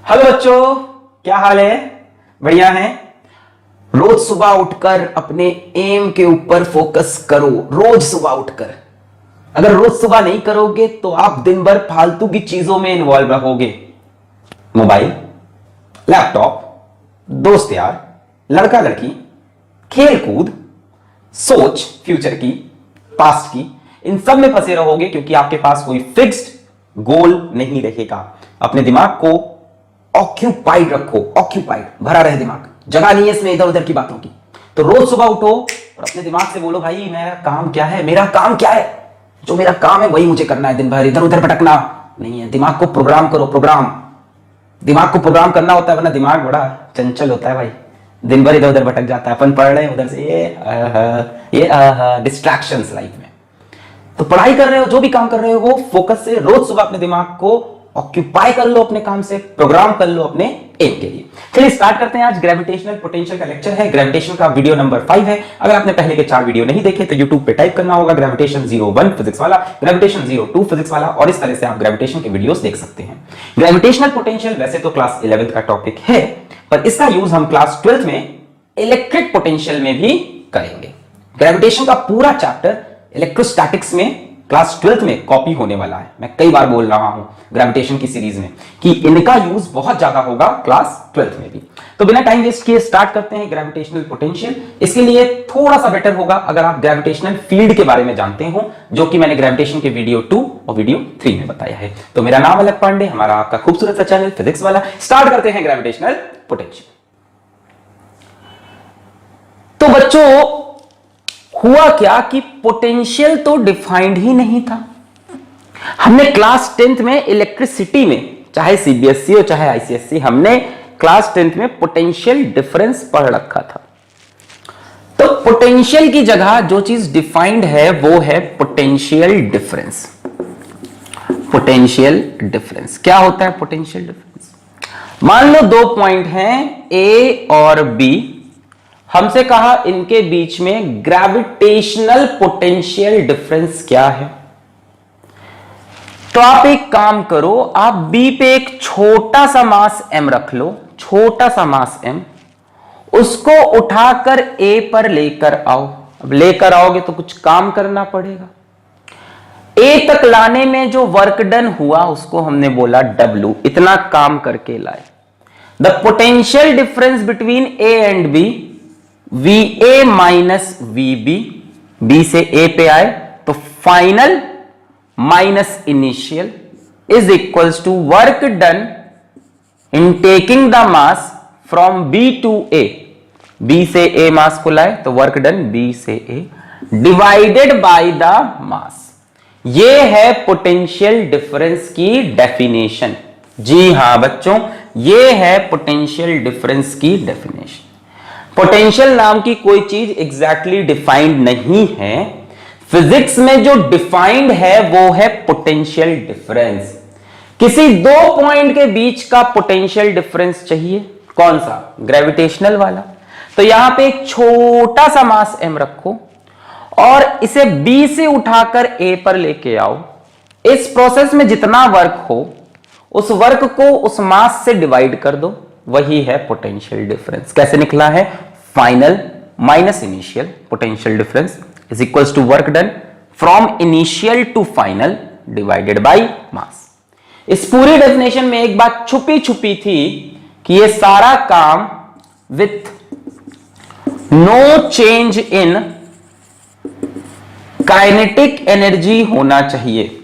Hello बच्चों, क्या हाल है? बढ़िया है। रोज सुबह उठकर अपने एम के ऊपर फोकस करो। रोज सुबह उठकर, अगर रोज सुबह नहीं करोगे तो आप दिन भर फालतू की चीजों में इन्वॉल्व रहोगे। मोबाइल, लैपटॉप, दोस्त यार, लड़का लड़की, खेल कूद, सोच फ्यूचर की, पास्ट की, इन सब में फंसे रहोगे क्योंकि आपके पास कोई फिक्स्ड गोल नहीं रहेगा। अपने दिमाग को ऑक्यूपाइड रखो, ऑक्यूपाइड, भरा रहे दिमाग, जगह नहीं है इसमें इधर उधर की बातों की। तो रोज सुबह उठो और अपने दिमाग से बोलो, भाई मेरा काम क्या है? मेरा काम क्या है? जो मेरा काम है वही मुझे करना है। दिन भर इधर उधर भटकना नहीं है। दिमाग को प्रोग्राम करो, प्रोग्राम। दिमाग को प्रोग्राम करना होता है, वरना दिमाग बड़ा चंचल होता है भाई। दिन भर इधर उधर भटक जाता है। अपन पढ़ रहे हैं उधर से ये डिस्ट्रैक्शंस लाइफ में। तो पढ़ाई कर रहे हो, जो भी काम कर रहे हो, वो फोकस से रोज सुबह अपने दिमाग को ऑक्यूपाई कर लो, अपने काम से प्रोग्राम कर लो अपने एम के लिए। चलिए स्टार्ट करते हैं। आज ग्रेविटेशनल पोटेंशियल का लेक्चर है। ग्रेविटेशन का वीडियो नंबर 5 है। अगर आपने पहले के 4 वीडियो नहीं देखे तो यूट्यूब पे टाइप करना होगा ग्रेविटेशन 01 फिजिक्स वाला, ग्रेविटेशन 02 फिजिक्स वाला, और इस तरह से आप ग्रेविटेशन के वीडियोस देख सकते हैं। ग्रेविटेशनल पोटेंशियल वैसे तो क्लास 11th का टॉपिक है, पर इसका यूज हम क्लास 12th में इलेक्ट्रिक पोटेंशियल में भी करेंगे। ग्रेविटेशन का पूरा चैप्टर इलेक्ट्रोस्टैटिक्स में क्लास 12th में कॉपी होने वाला है। मैं कई बार बोल रहा हूं ग्रेविटेशन की सीरीज में कि इनका यूज बहुत ज्यादा होगा क्लास 12th में भी। तो बिना टाइम वेस्ट किए स्टार्ट करते हैं ग्रेविटेशनल पोटेंशियल। इसके लिए थोड़ा सा बेटर होगा अगर आप ग्रेविटेशनल फील्ड के बारे में जानते हो, जो कि मैंने ग्रेविटेशन के वीडियो 2 और वीडियो 3 में बताया है। तो मेरा नाम अलग पांडे, हमारा आपका खूबसूरत सा चैनल फिजिक्स वाला। स्टार्ट करते हैं ग्रेविटेशनल पोटेंशियल। तो बच्चों, हुआ क्या कि पोटेंशियल तो डिफाइंड ही नहीं था। हमने क्लास 10th में इलेक्ट्रिसिटी में, चाहे सीबीएसई हो चाहे आईसीएसई, हमने क्लास 10th में पोटेंशियल डिफरेंस पढ़ रखा था। तो पोटेंशियल की जगह जो चीज डिफाइंड है वो है पोटेंशियल डिफरेंस। पोटेंशियल डिफरेंस क्या होता है? पोटेंशियल डिफरेंस, मान लो 2 पॉइंट हैं ए और बी, हमसे कहा इनके बीच में ग्रेविटेशनल पोटेंशियल डिफरेंस क्या है। तो आप एक काम करो, आप बी पे एक छोटा सा मास m रख लो, छोटा सा मास m, उसको उठाकर ए पर लेकर आओ। अब लेकर आओगे तो कुछ काम करना पड़ेगा। ए तक लाने में जो वर्क डन हुआ उसको हमने बोला W, इतना काम करके लाए। The potential difference between A and B, VA minus VB, B से A पे आए तो final minus initial is equals to work done in taking the mass from B to A। B से A मास को लाए तो work done B से A divided by the mass. ये है पोटेंशियल डिफरेंस की डेफिनेशन। जी हां बच्चों, ये है पोटेंशियल डिफरेंस की डेफिनेशन। पोटेंशियल नाम की कोई चीज एग्जैक्टली डिफाइंड नहीं है। फिजिक्स में जो डिफाइंड है वो है पोटेंशियल डिफरेंस। किसी 2 पॉइंट के बीच का पोटेंशियल डिफरेंस चाहिए, कौन सा? ग्रेविटेशनल वाला। तो यहां पे एक छोटा सा मास m रखो और इसे B से उठाकर A पर लेके आओ। इस प्रोसेस में जितना वर्क हो उस वर्क को उस मास से डिवाइड कर दो, वही है पोटेंशियल डिफरेंस। कैसे निकला है? Final minus initial potential difference is equals to work done from initial to final divided by mass. इस पूरी डेफिनेशन में एक बात छुपी छुपी थी कि ये सारा काम with no change in kinetic energy होना चाहिए।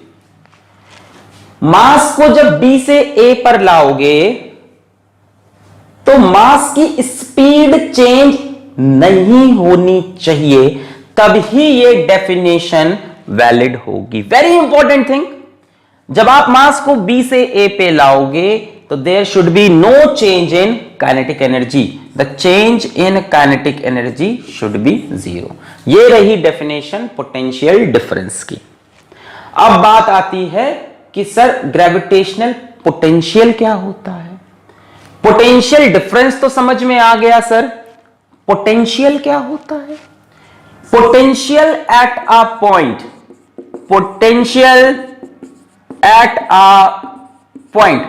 मास को जब B से A पर लाओगे तो मास की स्पीड चेंज नहीं होनी चाहिए, तभी ये डेफिनेशन वैलिड होगी। वेरी इंपॉर्टेंट थिंग, जब आप मास को B से A पे लाओगे तो there should be no change in kinetic energy. The change in kinetic energy should be 0। ये रही डेफिनेशन पोटेंशियल डिफरेंस की। अब बात आती है कि सर ग्रेविटेशनल पोटेंशियल क्या होता है? पोटेंशियल डिफरेंस तो समझ में आ गया सर, पोटेंशियल क्या होता है? Potential at a point, potential at a point,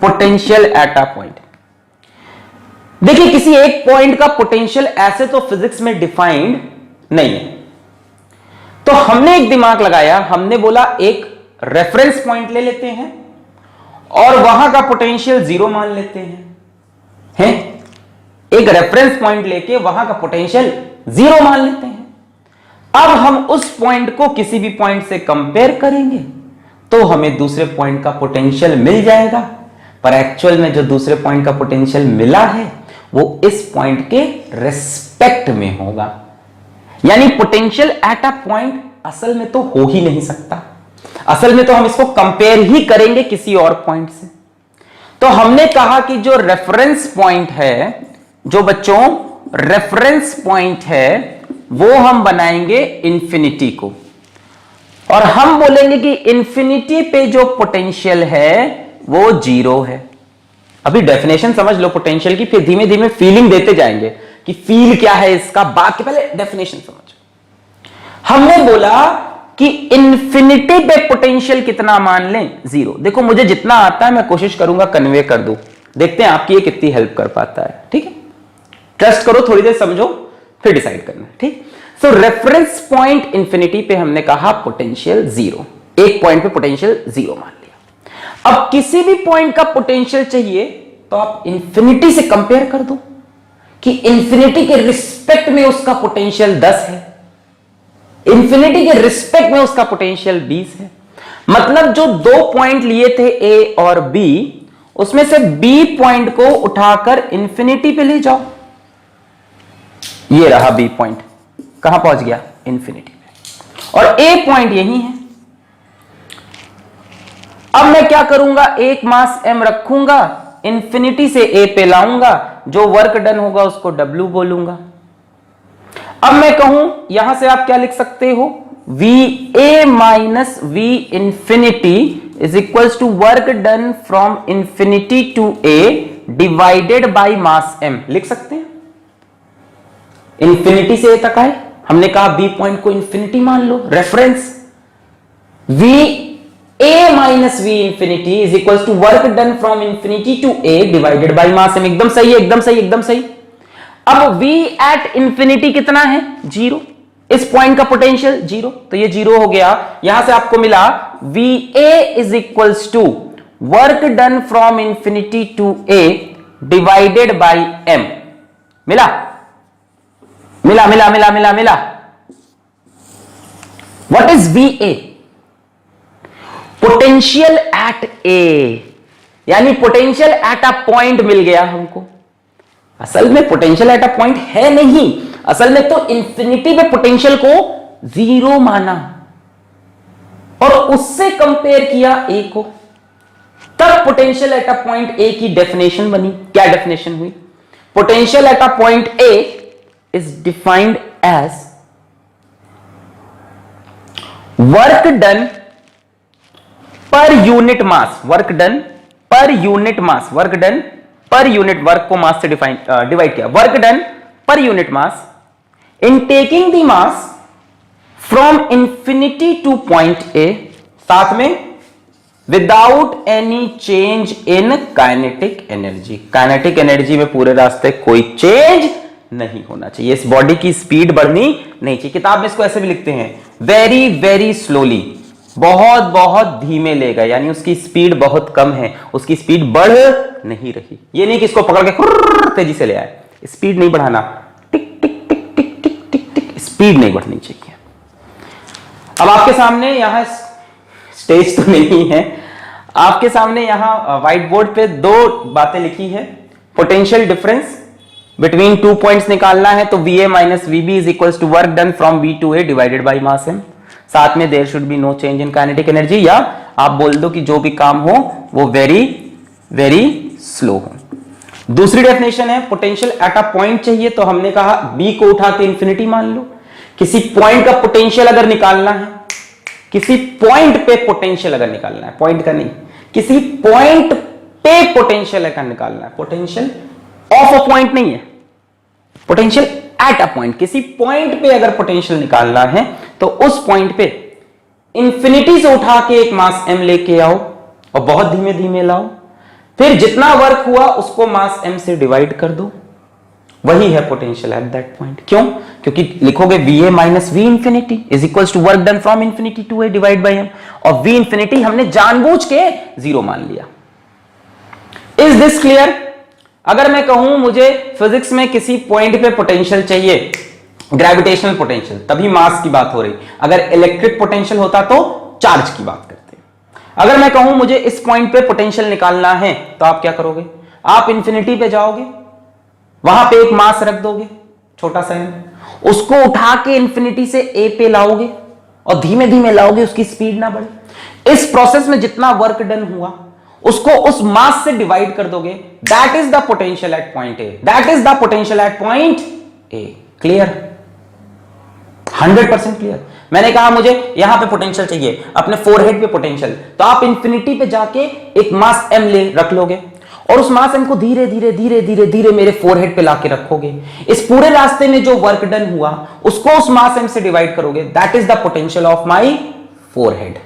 potential at a point. देखिए किसी एक पॉइंट का पोटेंशियल ऐसे तो फिजिक्स में डिफाइंड नहीं है, तो हमने एक दिमाग लगाया, हमने बोला एक रेफरेंस पॉइंट ले लेते हैं और वहां का पोटेंशियल जीरो मान लेते हैं। एक रेफरेंस पॉइंट लेके वहां का पोटेंशियल जीरो मान लेते हैं। अब हम उस पॉइंट को किसी भी पॉइंट से कंपेयर करेंगे तो हमें दूसरे पॉइंट का पोटेंशियल मिल जाएगा, पर एक्चुअल में जो दूसरे पॉइंट का पोटेंशियल मिला है वो इस पॉइंट के रिस्पेक्ट में होगा। यानी पोटेंशियल एट अ पॉइंट असल में तो हो ही नहीं सकता, असल में तो हम इसको कंपेयर ही करेंगे किसी और पॉइंट से। तो हमने कहा कि जो रेफरेंस पॉइंट है, जो बच्चों रेफरेंस पॉइंट है, वो हम बनाएंगे इंफिनिटी को, और हम बोलेंगे कि इंफिनिटी पे जो पोटेंशियल है वो जीरो है। अभी डेफिनेशन समझ लो पोटेंशियल की, फिर धीमे धीमे फीलिंग देते जाएंगे कि फील क्या है इसका, बाकी पहले डेफिनेशन समझो। हमने बोला कि इंफिनिटी पे पोटेंशियल कितना मान लें, जीरो। देखो मुझे जितना आता है मैं कोशिश करूंगा कन्वे कर दूं, देखते हैं आपकी ये कितनी हेल्प कर पाता है। ठीक है, ट्रस्ट करो, थोड़ी देर समझो फिर डिसाइड करना। ठीक, सो रेफरेंस पॉइंट इंफिनिटी पे हमने कहा पोटेंशियल जीरो, एक पॉइंट पे पोटेंशियल जीरो मान लिया। अब किसी भी पॉइंट का पोटेंशियल चाहिए तो आप इंफिनिटी से कंपेयर कर दो कि इंफिनिटी के रिस्पेक्ट में उसका पोटेंशियल 10 है, इंफिनिटी के रिस्पेक्ट में उसका पोटेंशियल 20 है। मतलब जो दो पॉइंट लिए थे ए और बी, उसमें से बी पॉइंट को उठाकर इंफिनिटी पे ले जाओ, ये रहा बी पॉइंट, कहां पहुंच गया, इंफिनिटी पे, और ए पॉइंट यही है। अब मैं क्या करूंगा, एक मास m रखूंगा, इंफिनिटी से ए पे लाऊंगा, जो वर्क डन होगा उसको W बोलूंगा। अब मैं कहूं, यहां से आप क्या लिख सकते हो, VA minus V infinity is equals to work done from infinity to A divided by mass m, लिख सकते हैं। इंफिनिटी से A तक आए, हमने कहा B पॉइंट को इंफिनिटी मान लो, reference. VA minus V infinity is equals to work done from infinity to A divided by mass m। एकदम सही है, एकदम सही, एकदम सही। अब V एट इंफिनिटी कितना है, जीरो, इस पॉइंट का पोटेंशियल जीरो, तो ये जीरो हो गया। यहां से आपको मिला VA is equals to work done from infinity to A divided by m। मिला मिला मिला मिला मिला मिला। What is VA, potential at A, यानी पोटेंशियल एट अ पॉइंट मिल गया हमको। असल में पोटेंशियल एट अ पॉइंट है नहीं, असल में तो इंफिनिटी पे पोटेंशियल को जीरो माना और उससे कंपेयर किया ए को, तब potential at a point A की डेफिनेशन बनी। क्या डेफिनेशन हुई, potential at a point A is defined as work done per unit mass, work done per unit mass, work done per unit, work को mass से divide किया, work done per unit mass in taking the mass from infinity to point A, साथ में without any change in kinetic energy. Kinetic energy में पूरे रास्ते कोई change नहीं होना चाहिए, इस बॉडी की स्पीड बढ़नी नहीं चाहिए। किताब में इसको ऐसे भी लिखते हैं, वेरी वेरी स्लोली, बहुत बहुत धीमे ले गए, यानी उसकी स्पीड बहुत कम है, उसकी स्पीड बढ़ नहीं रही। ये नहीं कि इसको पकड़ के तेजी से ले आए, स्पीड नहीं बढ़ाना, टिक टिक टिक टिक टिक टिक टिक, स्पीड नहीं बढ़नी चाहिए। अब आपके सामने यहां स्टेज तो नहीं है, आपके सामने यहां व्हाइट बोर्ड पे दो बातें लिखी है। Potential difference between two points निकालना है, तो VA minus VB is equals to work done from V to A divided by mass m। साथ में there should be no change in kinetic energy, या आप बोल दो कि जो भी काम हो वो वेरी वेरी स्लो हो। दूसरी डेफिनेशन है, पोटेंशियल एट अ पॉइंट चाहिए, तो हमने कहा B को उठा के इंफिनिटी मान लो। किसी पॉइंट का पोटेंशियल अगर निकालना है, किसी पॉइंट पे पोटेंशियल अगर निकालना है, पॉइंट का नहीं, किसी पॉइंट पे पोटेंशियल अगर निकालना है, पोटेंशियल ऑफ अ पॉइंट नहीं है, पोटेंशियल एट अ पॉइंट, किसी पॉइंट पे अगर पोटेंशियल निकालना है तो उस पॉइंट पे इंफिनिटी से उठा के एक मास m लेके आओ और बहुत धीमे धीमे लाओ, फिर जितना वर्क हुआ उसको मास m से डिवाइड कर दो, वही है पोटेंशियल एट दैट पॉइंट। क्यों? क्योंकि लिखोगे VA minus V infinity is equal to work done from infinity to A divide by m, और V इंफिनिटी हमने जानबूझ के 0 मान लिया। Is this clear? अगर मैं कहूं मुझे फिजिक्स में किसी पॉइंट पे पोटेंशियल चाहिए, ग्रेविटेशनल पोटेंशियल, तभी मास की बात हो रही। अगर इलेक्ट्रिक पोटेंशियल होता तो चार्ज की बात करते। अगर मैं कहूं मुझे इस पॉइंट पे पोटेंशियल निकालना है, तो आप क्या करोगे? आप इंफिनिटी पे जाओगे, वहां पे एक मास रख दोगे छोटा सा m, उसको उठा के इंफिनिटी से A पे लाओगे और धीमे धीमे लाओगे, उसकी स्पीड ना बढ़े। इस प्रोसेस में जितना वर्क डन हुआ उसको उस मास से डिवाइड कर दोगे, that is the potential at point A, that is the potential at point A। Clear? 100% clear. मैंने कहा मुझे यहां पे पोटेंशियल चाहिए, अपने फोरहेड पे पोटेंशियल, तो आप इंफिनिटी पे जाके एक मास m ले रख लोगे और उस मास m को धीरे धीरे धीरे धीरे धीरे मेरे फोरहेड पे लाके रखोगे। इस पूरे रास्ते में जो वर्क डन हुआ उसको उस मास m से डिवाइड करोगे, that is the potential of my forehead.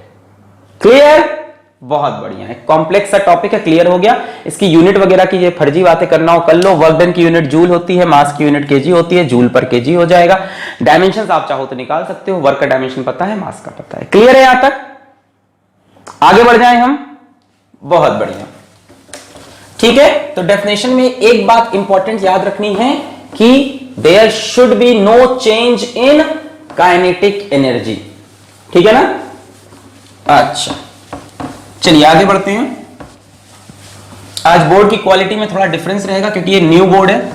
Clear? बहुत बढ़िया है। कॉम्प्लेक्स सा टॉपिक है, क्लियर हो गया। इसकी यूनिट वगैरह की ये फर्जी बातें करना हो कर लो। वर्क डन की यूनिट जूल होती है, मास की यूनिट केजी होती है, जूल पर केजी हो जाएगा। डायमेंशंस आप चाहो तो निकाल सकते हो, वर्क का डायमेंशन पता है, मास का पता है। क्लियर है यहां तक? आगे बढ़ जाएं हम। बहुत बढ़िया, ठीक है। तो डेफिनेशन में एक बात इंपॉर्टेंट याद रखनी है कि there should be no change in kinetic energy, ठीक है ना? अच्छा, चलिए आगे बढ़ते हैं। आज बोर्ड की क्वालिटी में थोड़ा डिफरेंस रहेगा क्योंकि ये न्यू बोर्ड है,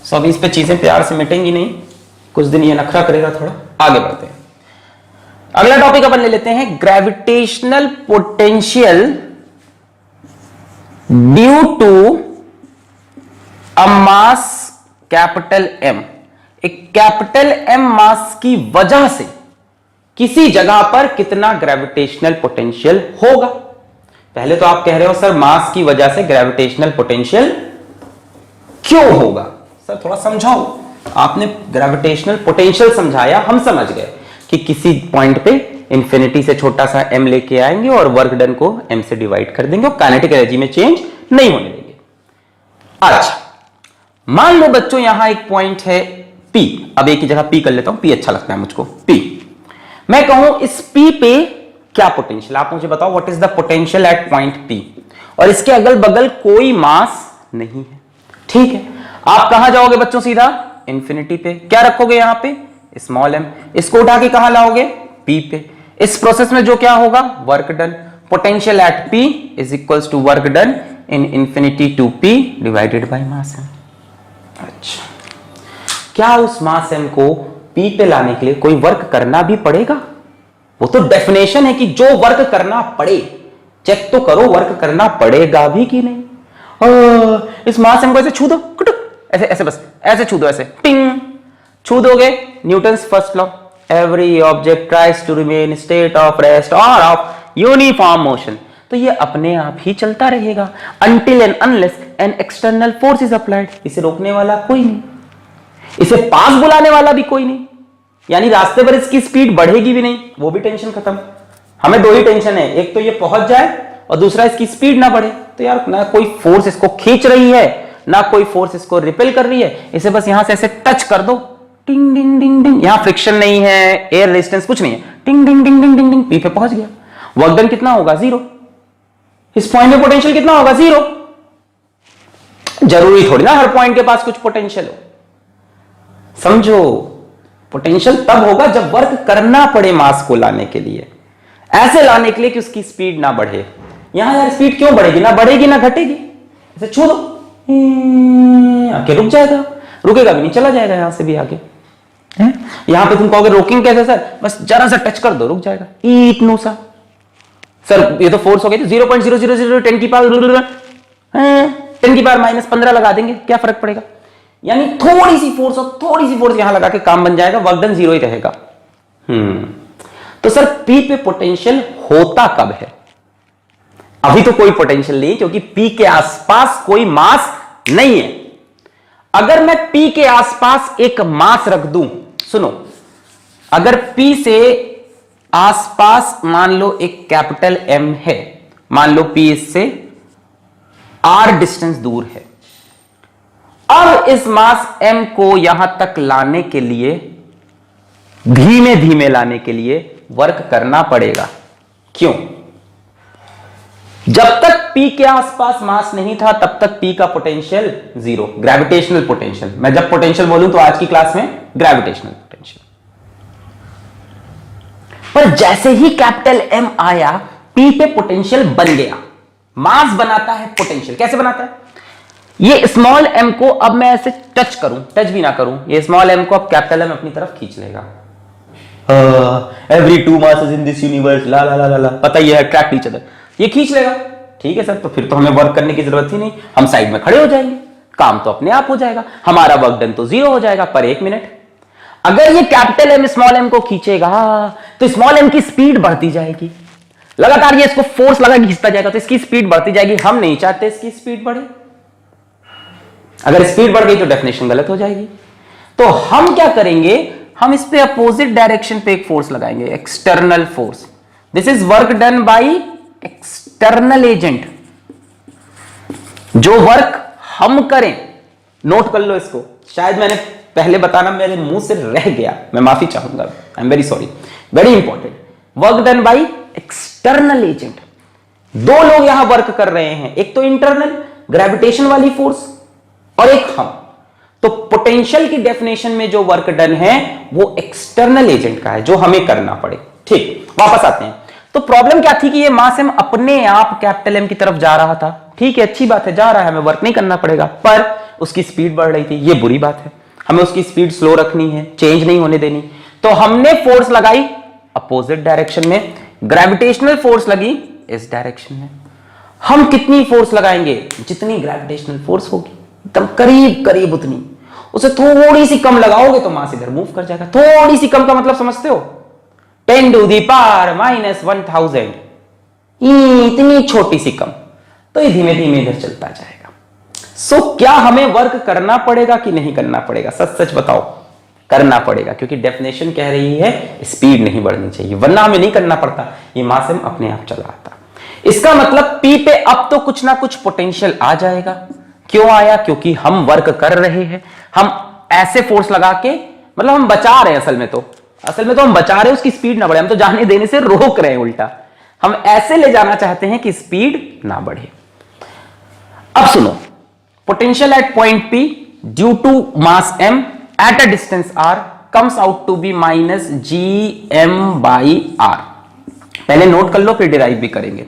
सो अभी इस पे चीजें प्यार से मिटेंगी नहीं, कुछ दिन ये नखरा करेगा थोड़ा। आगे बढ़ते हैं। अगला टॉपिक अपन ले लेते हैं, gravitational potential due to a mass capital M। एक कैपिटल M मास की वजह से किसी जगह पर कितना ग्रेविटेशनल पोटेंशियल होगा। पहले तो आप कह रहे हो सर मास की वजह से ग्रेविटेशनल पोटेंशियल क्यों होगा? सर थोड़ा समझाओ। आपने ग्रेविटेशनल पोटेंशियल समझाया, हम समझ गए कि किसी पॉइंट पे इंफिनिटी से छोटा सा m लेके आएंगे और वर्क डन को m से डिवाइड कर देंगे और काइनेटिक एनर्जी में चेंज नहीं होने देंगे। अच्छा, मान लो बच्चों यहां एक पॉइंट है P। अब एक ही जगह P कर लेता हूं, P अच्छा लगता है मुझको। P मैं कहूं इस P पे क्या पोटेंशियल, आप मुझे बताओ what is the potential at point P, और इसके अगल बगल कोई मास नहीं है, ठीक है। आप कहां जाओगे बच्चों? सीधा इंफिनिटी पे। क्या रखोगे यहां पे? Small m। इसको उठा के कहां लाओगे? P पे। इस प्रोसेस में जो क्या होगा? Work done. Potential at P is equals to work done in infinity to P divided by mass m। अच्छा, क्या उस मास m को P पे लाने के लिए कोई वर्क करना भी पड़ेगा? वो तो डेफिनेशन है कि जो वर्क करना पड़े, चेक तो करो वर्क करना पड़ेगा भी कि नहीं। इस मास m को ऐसे छू दो, ऐसे ऐसे, बस ऐसे छू दो, ऐसे टिंग छू दोगे, Newton's first law, every object tries to remain state of rest और ऑफ यूनिफॉर्म मोशन, तो ये अपने आप ही चलता रहेगा until and unless an external force is applied. इसे रोकने वाला कोई नहीं, इसे पास बुलाने वाला भी कोई नहीं, यानी रास्ते पर इसकी स्पीड बढ़ेगी भी नहीं, वो भी टेंशन खत्म। हमें दो ही टेंशन है, एक तो ये पहुंच जाए और दूसरा इसकी स्पीड ना बढ़े। तो यार ना कोई फोर्स इसको खींच रही है, ना कोई फोर्स इसको रिपेल कर रही है, इसे बस यहां से ऐसे टच कर दो, टिंग डिंग डिंग डिंग, यहां फ्रिक्शन नहीं है, एयर रेजिस्टेंस कुछ नहीं है, टिंग डिंग डिंग डिंग डिंग डिंग, P पे पहुंच गया। वर्क डन कितना होगा? 0। इस पॉइंट पे पोटेंशियल कितना होगा? 0। जरूरी थोड़ी ना हर पॉइंट के पास कुछ पोटेंशियल हो, समझो। पोटेंशियल तब होगा जब वर्क करना पड़े मास को लाने के लिए, ऐसे लाने के लिए कि उसकी स्पीड ना बढ़े। यहां यार स्पीड क्यों बढ़ेगी? ना बढ़ेगी ना घटेगी, ऐसे छू दो आके रुक जाएगा, रुकेगा भी नहीं, चला जाएगा यहां से भी आगे। यहां पे तुम कहोगे रोकिंग कैसे सर? बस जरा सा टच कर दो, रुक जाएगा, इतनू सा। सर ये तो फोर्स हो गई, 0.0000 10 की पावर -15 लगा देंगे, क्या फर्क पड़ेगा? यानी थोड़ी सी फोर्स और थोड़ी सी फोर्स यहां लगा के काम बन जाएगा, वर्क डन 0 ही रहेगा। तो सर P पे पोटेंशियल होता कब है? अभी तो कोई पोटेंशियल नहीं, क्योंकि P के आसपास कोई मास नहीं है। अगर मैं P के आसपास एक मास रख दूं, सुनो, अगर P से आसपास मान लो एक कैपिटल M है, मान लो P इससे r डिस्टेंस दूर है। अब इस मास m को यहां तक लाने के लिए, धीमे धीमे लाने के लिए वर्क करना पड़ेगा। क्यों? जब तक P के आसपास मास नहीं था तब तक P का पोटेंशियल जीरो, ग्रेविटेशनल पोटेंशियल। मैं जब पोटेंशियल बोलूं तो आज की क्लास में ग्रेविटेशनल पोटेंशियल। पर जैसे ही कैपिटल M आया, P पे पोटेंशियल बन गया। मास बनाता है पोटेंशियल। कैसे बनाता है? ये स्मॉल m को अब मैं ऐसे टच करूं, टच भी ना करूं, ये स्मॉल m को अब कैपिटल M अपनी तरफ खींच लेगा। Every two masses in this universe, ला ला ला ला, पता ही है, अट्रैक्ट ईच अदर, ये खींच लेगा। ठीक है सर, तो फिर तो हमें वर्क करने की जरूरत ही नहीं, हम साइड में खड़े हो जाएंगे, काम तो अपने आप हो जाएगा, हमारा वर्क डन तो जीरो हो जाएगा पर एक मिनट। अगर ये कैपिटल M स्मॉल m को खींचेगा तो स्मॉल m की स्पीड बढ़ती जाएगी, लगातार ये इसको फोर्स लगा खींचता जाएगा तो इसकी स्पीड बढ़ती जाएगी। हम नहीं चाहते इसकी स्पीड बढ़े। अगर स्पीड बढ़ गई तो डेफिनेशन गलत हो जाएगी। तो हम क्या करेंगे, हम इस पे अपोजिट डायरेक्शन पे एक फोर्स लगाएंगे, external force. This is work done by external agent. जो वर्क हम करें, नोट कर लो इसको, शायद मैंने पहले बताना मेरे मुंह से रह गया, मैं माफी चाहूंगा, I am very sorry, very important. Work done by external agent. दो लोग यहां वर्क कर रहे हैं, एक तो इंटरनल ग्रेविटेशन वाली फोर्स और एक हम। तो पोटेंशियल की डेफिनेशन में जो वर्क डन है वो एक्सटर्नल एजेंट का है, जो हमें करना पड़े। ठीक, वापस आते हैं। तो प्रॉब्लम क्या थी कि ये मास m अपने आप कैपिटल M की तरफ जा रहा था। ठीक है, अच्छी बात है, जा रहा है, हमें वर्क नहीं करना पड़ेगा, पर उसकी स्पीड बढ़ रही थी, ये बुरी बात है। हमें उसकी स्पीड स्लो रखनी है, चेंज नहीं होने देनी। तो हमने फोर्स लगाई अपोजिट डायरेक्शन में, ग्रेविटेशनल फोर्स लगी इस डायरेक्शन में। हम कितनी फोर्स लगाएंगे? जितनी ग्रेविटेशनल फोर्स होगी, एकदम करीब करीब उतनी। उसे थोड़ी सी कम लगाओगे तो मास इधर मूव कर जाएगा। थोड़ी सी कम का मतलब समझते हो? 10 to the power -1000, इतनी छोटी सी कम, तो ये धीमे धीमे इधर चलता जाएगा। सो क्या हमें वर्क करना पड़ेगा कि नहीं करना पड़ेगा? सच सच बताओ। करना पड़ेगा, क्योंकि डेफिनेशन कह रही है स्पीड नहीं बढ़नी चाहिए, वरना हमें नहीं करना पड़ता, ये मास m अपने आप चला आता। इसका मतलब P पे अब तो कुछ ना कुछ पोटेंशियल आ जाएगा। क्यों आया? क्योंकि हम वर्क कर रहे हैं, हम ऐसे फोर्स लगा के, मतलब हम बचा रहे हैं, असल में तो हम बचा रहे हैं उसकी स्पीड ना बढ़े, हम तो जाने देने से रोक रहे हैं। उल्टा हम ऐसे ले जाना चाहते हैं कि स्पीड ना बढ़े। अब सुनो, potential at point P due to mass m at a distance r comes out to be -gm/r। पहले नोट कर लो, फिर डिराइव भी करेंगे।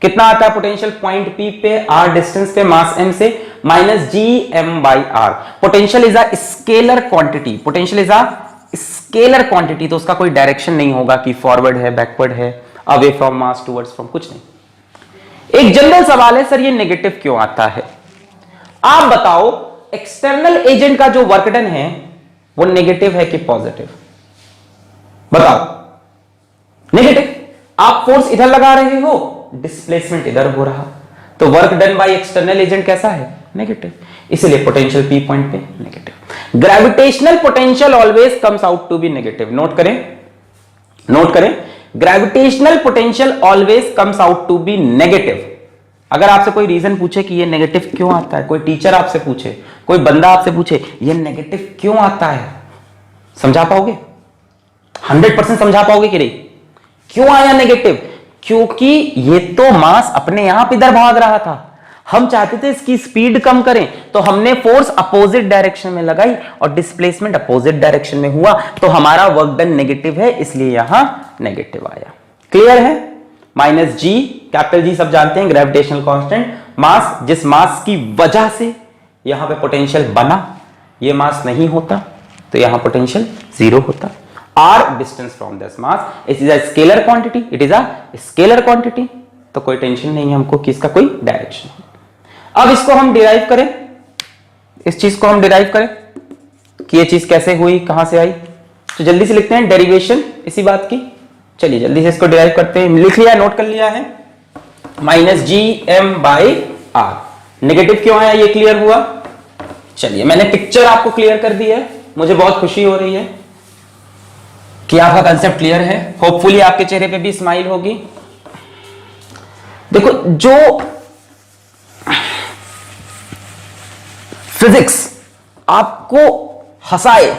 कितना आता है पोटेंशियल पॉइंट P पे, r डिस्टेंस पे, मास m से? -gm/r। Potential is a scalar quantity, potential is a scalar quantity, तो उसका कोई डायरेक्शन नहीं होगा कि फॉरवर्ड है, बैकवर्ड है, away from mass towards from, कुछ नहीं। एक जनरल सवाल है, सर ये नेगेटिव क्यों आता है? आप बताओ, एक्सटर्नल एजेंट का जो वर्क डन है वो नेगेटिव है कि पॉजिटिव? बताओ। नेगेटिव। आप फोर्स इधर लगा रहे हो, डिस्प्लेसमेंट इधर हो रहा, तो work done by external agent कैसा है? नेगेटिव। इसलिए पोटेंशियल P पॉइंट पे negative. Gravitational potential always comes out to be negative. Note करें, नोट करें, gravitational potential always comes out to be negative. अगर आपसे कोई रीजन पूछे कि ये नेगेटिव क्यों आता है, कोई टीचर आपसे पूछे, कोई बंदा आपसे पूछे ये नेगेटिव क्यों आता है, समझा पाओगे? 100% समझा पाओगे कि नहीं? क्यों आया नेगेटिव? क्योंकि ये तो मास अपने आप इधर भाग रहा था, हम चाहते थे इसकी स्पीड कम करें, तो हमने फोर्स अपोजिट डायरेक्शन में लगाई और डिस्प्लेसमेंट अपोजिट डायरेक्शन में हुआ, तो हमारा वर्क डन नेगेटिव है, इसलिए यहां नेगेटिव आया। क्लियर है? -g, कैपिटल G सब जानते हैं, ग्रेविटेशनल कांस्टेंट, मास, जिस मास की वजह से यहां पे पोटेंशियल बना, ये मास नहीं होता तो यहां पोटेंशियल जीरो होता। r distance from this mass, it is a scalar quantity, it is a scalar quantity, तो कोई टेंशन नहीं है हमको कि इसका कोई डायरेक्शन। अब इसको हम डिराइव करें, इस चीज को हम डिराइव करें कि ये चीज कैसे हुई, कहां से आई, तो जल्दी से लिखते हैं डेरिवेशन इसी बात की। चलिए जल्दी से इसको डिराइव करते हैं। लिख लिया, नोट कर लिया है, -gm/r। नेगेटिव क्यों आया ये क्लियर हुआ? चलिए मैंने पिक्चर आपको क्लियर कर दी है, मुझे बहुत खुशी हो रही है कि आपका कंसेप्ट क्लियर है। होपफुली आपके चेहरे पे भी स्माइल होगी। देखो, जो फिजिक्स आपको हंसाए,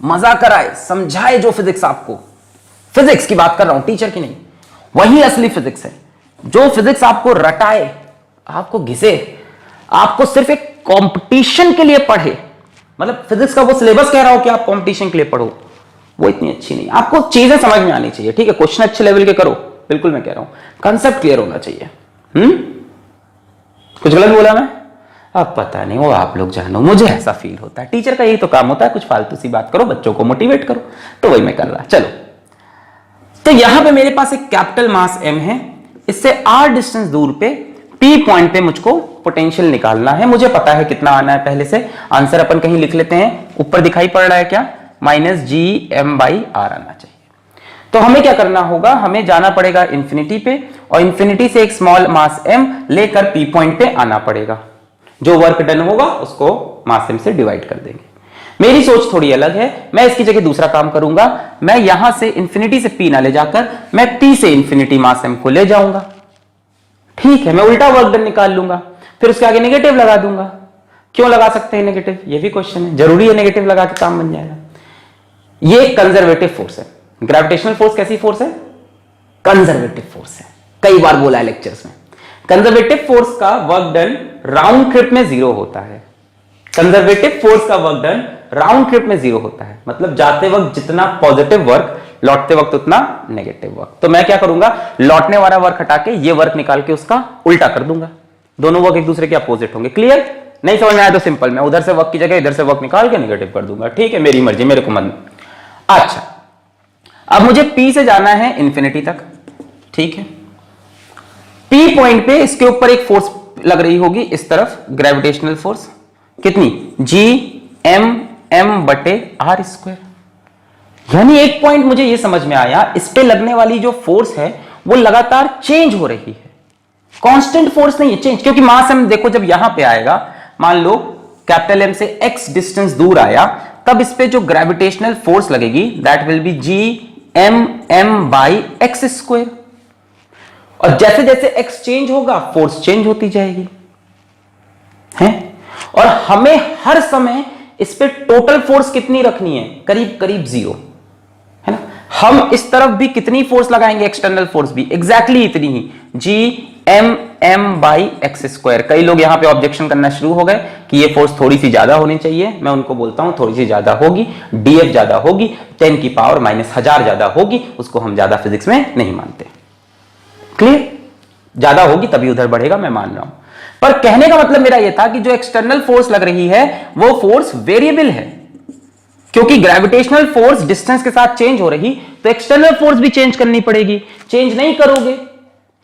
मजा कराए, समझाए, जो फिजिक्स आपको, फिजिक्स की बात कर रहा हूं, टीचर की नहीं, वही असली फिजिक्स है। जो फिजिक्स आपको रटाए, आपको घिसे, आपको सिर्फ एक कंपटीशन के लिए पढ़े, मतलब फिजिक्स का वो सिलेबस कह रहा हो कि आप कंपटीशन के लिए पढ़ो, वो इतनी अच्छी नहीं। आपको चीजें समझ में आनी चाहिए, ठीक है, क्वेश्चन अच्छे लेवल के करो, बिल्कुल मैं कह रहा हूं, कंसेप्ट क्लियर होना चाहिए। कुछ गलत बोला मैं? अब पता नहीं, वो आप लोग जानो, मुझे ऐसा फील होता है। टीचर का यही तो काम होता है, कुछ फालतू सी बात करो, बच्चों को मोटिवेट करो, तो वही मैं कर रहा। चलो, तो यहां पे मेरे पास एक कैपिटल मास m है, इससे r डिस्टेंस दूर पे p पॉइंट पे मुझको पोटेंशियल निकालना है। मुझे पता है कितना आना है पहले से, आंसर अपन कहीं लिख लेते हैं, ऊपर दिखाई पड़ रहा है क्या, -gm/r आना चाहिए। तो हमें क्या करना होगा, हमें जाना पड़ेगा इंफिनिटी पे, और इंफिनिटी से एक स्मॉल मास m लेकर p पॉइंट पे आना पड़ेगा। जो वर्क डन होगा उसको मास m से डिवाइड कर देंगे। मेरी सोच थोड़ी अलग है, मैं इसकी जगह दूसरा काम करूंगा, मैं यहां से इंफिनिटी से p ना ले जाकर मैं p से इंफिनिटी मास m को ले जाऊंगा। ठीक है, मैं उल्टा वर्क डन निकाल लूंगा, फिर उसके आगे नेगेटिव लगा दूंगा। क्यों लगा सकते हैं नेगेटिव, ये भी क्वेश्चन है, जरूरी है नेगेटिव लगा के काम बन जाएगा। ये कंजर्वेटिव फोर्स है। ग्रेविटेशनल फोर्स कैसी फोर्स है, कंजर्वेटिव फोर्स है, कई बार बोला है लेक्चर्स में। कंजर्वेटिव फोर्स का वर्क डन राउंड ट्रिप में 0 होता है। कंजर्वेटिव फोर्स का वर्क डन राउंड ट्रिप में 0 होता है, मतलब जाते वक्त जितना पॉजिटिव वर्क, लौटते वक्त उतना नेगेटिव वर्क। तो मैं क्या करूंगा, लौटने वाला वर्क हटा के ये वर्क निकाल के उसका उल्टा कर दूंगा, दोनों वर्क एक दूसरे के अपोजिट होंगे। क्लियर? नहीं समझ में आया तो सिंपल, मैं उधर से वर्क की जगह इधर से वर्क निकाल के नेगेटिव कर दूंगा। ठीक है, मेरी मर्जी, मेरे को मन। अच्छा, अब मुझे P से जाना है इंफिनिटी तक। ठीक है, P पॉइंट पे इसके ऊपर एक फोर्स लग रही होगी इस तरफ, ग्रेविटेशनल फोर्स, कितनी, Gm/m/r²। यानी एक पॉइंट मुझे यह समझ में आया, इस पे लगने वाली जो फोर्स है वो लगातार चेंज हो रही है, कांस्टेंट फोर्स नहीं है, चेंज। क्योंकि मास m देखो जब यहां पे आएगा, मान लो कैपिटल M से x डिस्टेंस दूर आया, तब इस पे जो ग्रेविटेशनल फोर्स लगेगी दैट विल बी Gmm/x²। और जैसे जैसे x चेंज होगा फोर्स चेंज होती जाएगी, है? और हमें हर समय इस पे टोटल फोर्स कितनी रखनी है, करीब करीब 0, है ना। हम इस तरफ भी कितनी फोर्स लगाएंगे, एक्सटर्नल फोर्स भी एग्जैक्टली इतनी ही, Gmm/x²। कई लोग यहां पे ऑब्जेक्शन करना शुरू हो गए कि ये फोर्स थोड़ी सी ज्यादा होनी चाहिए। मैं उनको बोलता हूं थोड़ी सी ज्यादा होगी, dF ज्यादा होगी, 10 की पावर -1000 ज्यादा होगी, उसको हम ज्यादा फिजिक्स में नहीं मानते। क्लियर? ज्यादा होगी तभी उधर बढ़ेगा, मैं मान रहा हूं। पर कहने का मतलब मेरा यह था कि जो एक्सटर्नल फोर्स लग रही है वो फोर्स वेरिएबल है, क्योंकि ग्रेविटेशनल फोर्स डिस्टेंस के साथ चेंज हो रही, तो एक्सटर्नल फोर्स भी चेंज करनी पड़ेगी। चेंज नहीं करोगे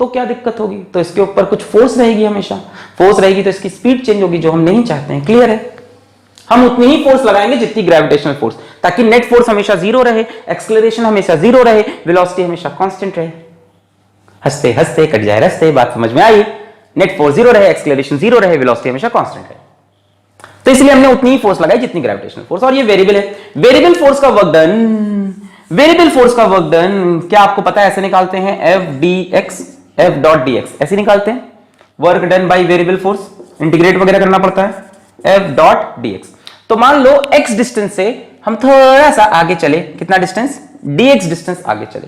तो क्या दिक्कत होगी, तो इसके ऊपर कुछ फोर्स रहेगी, हमेशा फोर्स रहेगी तो इसकी स्पीड चेंज होगी, जो हम नहीं चाहते हैं। क्लियर है? हम उतनी ही फोर्स लगाएंगे जितनी ग्रेविटेशनल फोर्स, ताकि नेट फोर्स हमेशा 0 रहे, एक्सेलरेशन हमेशा 0 रहे, वेलोसिटी हमेशा कांस्टेंट रहे। हंसते हंसते कट जाए रास्ते, बात समझ में आई? नेट फोर्स 0 रहे, एक्सेलरेशन 0 रहे, वेलोसिटी हमेशा कांस्टेंट रहे। तो इसलिए हमने उतनी ही फोर्स लगाई जितनी ग्रेविटेशनल फोर्स, और ये वेरिएबल है। वेरिएबल फोर्स का वर्क डन, वेरिएबल फोर्स का वर्क डन क्या आपको पता है? ऐसे निकालते हैं, F.dx, ऐसे निकालते हैं, work done by variable force, integrate वगैरह करना पड़ता है, F.dx। तो मान लो x डिस्टेंस से हम थोड़ा सा आगे चले, कितना डिस्टेंस, dx डिस्टेंस आगे चले,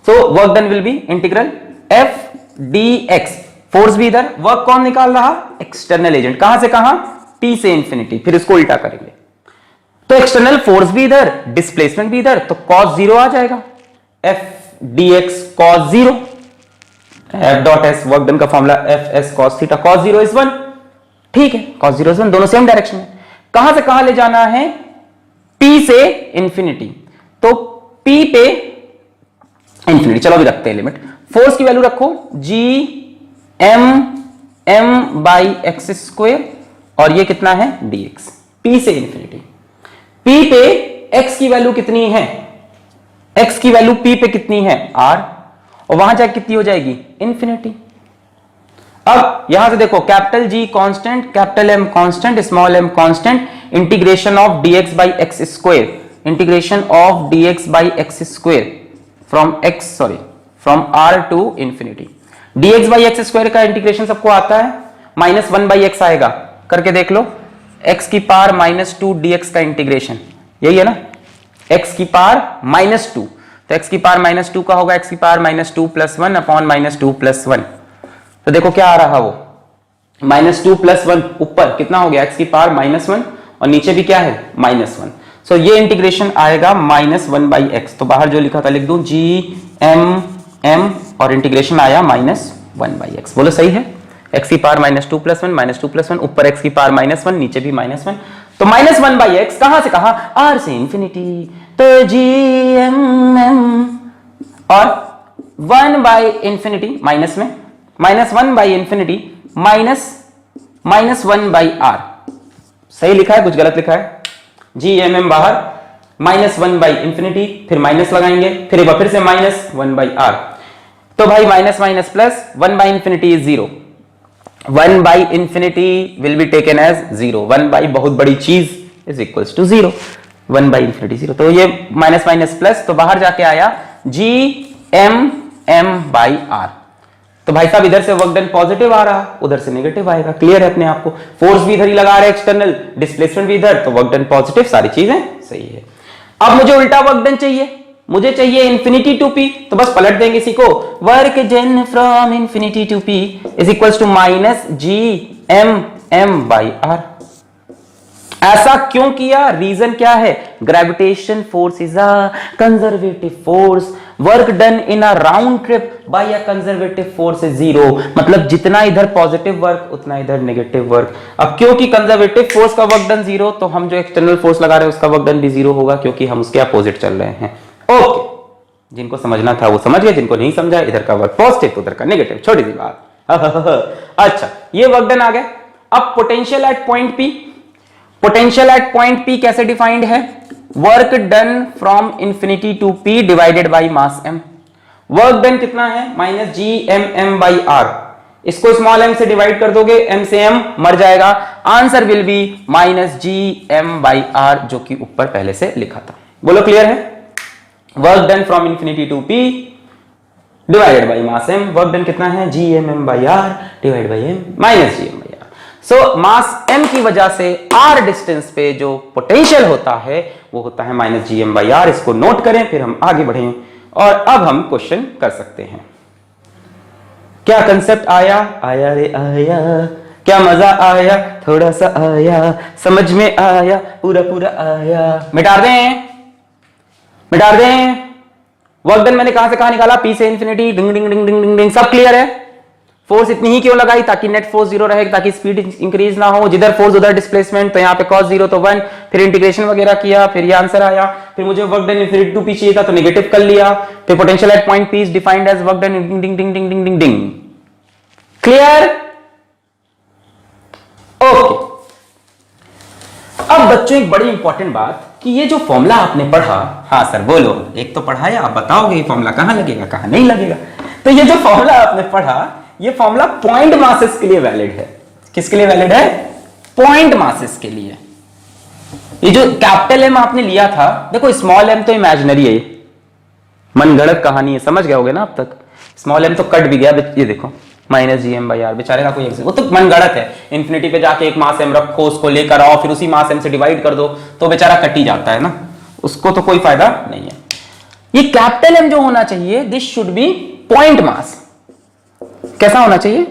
तो work done will be integral F.dx। Force भी इधर, वर्क कौन निकाल रहा, एक्सटर्नल एजेंट, कहां से कहां, P से इंफिनिटी, फिर इसको उल्टा करेंगे तो एक्सटर्नल फोर्स भी इधर, डिस्प्लेसमेंट भी इधर, तो cos 0 आ जाएगा, F.dx cos 0, F.s work done का formula Fs cos theta, cos 0 is 1। ठीक है, cos 0 is 1, दोनों सेम डायरेक्शन में। कहां से कहां ले जाना है, P से इंफिनिटी, तो P पे इंफिनिटी, चलो अभी रखते हैं लिमिट। फोर्स की वैल्यू रखो Gmm/x², और ये कितना है, dx, P से इंफिनिटी। P पे x की वैल्यू कितनी है, x की वैल्यू P पे कितनी है, r, और वहां जाके कितनी हो जाएगी, इंफिनिटी। अब यहां से देखो, capital G constant, capital M constant, small m constant, integration of dx/x², integration of dx/x² from r to infinity. dx/x² का इंटीग्रेशन सबको आता है, -1/x आएगा, करके देख लो, एक्स की पावर -2 dx का इंटीग्रेशन, यही है ना, एक्स की पावर -2, तो एक्स की पावर -2 का होगा एक्स की पावर -2 + 1 अपॉन -2 + 1। तो देखो क्या आ रहा वो -2 + 1, ऊपर कितना हो गया एक्स की पावर -1 और नीचे भी क्या है -1। सो ये इंटीग्रेशन आएगा -1/x, तो बाहर जो लिखा था लिख दूं g(m)(m) और इंटीग्रेशन आया -1/x। बोलो सही है, x की पावर -2 + 1 ऊपर x की पावर -1 नीचे भी -1, तो -1/x कहां से कहां, r से इंफिनिटी, तो g(m)(m) और 1/∞ माइनस में -1/∞ -1/r, सही लिखा है कुछ गलत लिखा है, g(m)(m) बाहर -1/∞, फिर माइनस लगाएंगे, फिर एक बार फिर से -1/r, तो भाई minus minus plus 1/∞ is 0, 1/∞ will be taken as 0, 1/ बहुत बड़ी चीज इज इक्वल्स टू 0, 1/∞ 0, तो ये माइनस माइनस प्लस, तो बाहर जाके आया g(m)(m)/r। तो भाई साहब इधर से वर्क डन पॉजिटिव आ रहा, उधर से नेगेटिव आएगा, क्लियर है अपने आप को, फोर्स भी इधर ही लगा रहे एक्सटर्नल, डिस्प्लेसमेंट भी इधर, तो वर्क डन पॉजिटिव, सारी चीजें सही है। अब मुझे उल्टा वर्क डन चाहिए, मुझे चाहिए इंफिनिटी टू पी, तो बस पलट देंगे इसी को, work done from infinity to P is equals to -g(m)(m)/r। ऐसा क्यों किया, रीजन क्या है, gravitation force is a conservative force, work done in a round trip by a conservative force is 0, मतलब जितना इधर पॉजिटिव वर्क उतना इधर नेगेटिव वर्क। अब क्योंकि कंजर्वेटिव फोर्स का वर्क डन 0, तो हम जो एक्सटर्नल फोर्स लगा रहे हैं उसका वर्क डन भी 0 होगा, क्योंकि हम उसके अपोजिट चल रहे हैं। ओके, जिनको समझना था वो समझ गए, जिनको नहीं समझा, इधर का वर्क पॉजिटिव उधर का नेगेटिव, छोटी सी बात। अच्छा, ये वर्क डन आ गया। अब potential at point P, potential at point P कैसे डिफाइंड है, work done from infinity to P divided by mass m। Work done कितना है, -g(m)(m)/r, इसको स्मॉल m से डिवाइड कर दोगे, m से m मर जाएगा, आंसर विल बी -g(m)/r, जो कि ऊपर पहले से लिखा था। बोलो क्लियर है, work done from infinity to P divided by mass m, work done कितना है g(m)(m)/r divided by m -g(m)/r। So mass m की वजह से r डिस्टेंस पे जो पोटेंशियल होता है वो होता है -g(m)/r, इसको नोट करें, फिर हम आगे बढ़ें और अब हम क्वेश्चन कर सकते हैं। क्या कंसेप्ट आया, आया रे आया, क्या मजा आया, थोड़ा सा आया, समझ में आया, पूरा पूरा आया। मिटा दें, मिटा दें, वर्क डन मैंने कहां से कहां निकाला, पी से इंफिनिटी, डिंग डिंग डिंग डिंग डिंग, सब क्लियर है। फोर्स इतनी ही क्यों लगाई, ताकि नेट फोर्स 0 रहे, ताकि स्पीड इंक्रीज ना हो, जिधर फोर्स उधर डिस्प्लेसमेंट, तो यहाँ पे cos 0 तो 1, फिर इंटीग्रेशन वगैरह किया, फिर ये आंसर आया, फिर मुझे work done infinity to P चाहिए था तो नेगेटिव कर लिया, फिर potential at point P is defined as work done डिंग डिंग डिंग डिंग डिंग डिंग डिंग। Clear, okay. अब बच्चों एक बड़ी इंपॉर्टेंट बात कि ये जो फॉर्मूला आपने पढ़ा, हाँ सर बोलो, एक तो पढ़ाया, आप बताओगे ये फॉर्मूला कहां लगेगा कहां नहीं लगेगा। तो ये जो फॉर्मूला आपने पढ़ा, ये फॉर्मूला पॉइंट मासेस के लिए वैलिड है। किसके लिए वैलिड है, पॉइंट मासेस के लिए। ये जो कैपिटल एम आपने लिया था, देखो स्मॉल एम तो इमेजिनरी है, मनगढ़ंत कहानी है, समझ गए होगे ना अब तक। स्मॉल एम तो कट भी गया, ये देखो -g(m)/r, बेचारे का कोई वो तो मनगढ़ंत है, इंफिनिटी पे जाके एक मास एम रखो, उसको लेकर आओ, फिर उसी मास एम से डिवाइड कर दो, तो बेचारा कट ही जाता है ना, उसको तो कोई फायदा नहीं है। ये कैपिटल एम जो होना चाहिए, this should be point mass. कैसा होना चाहिए,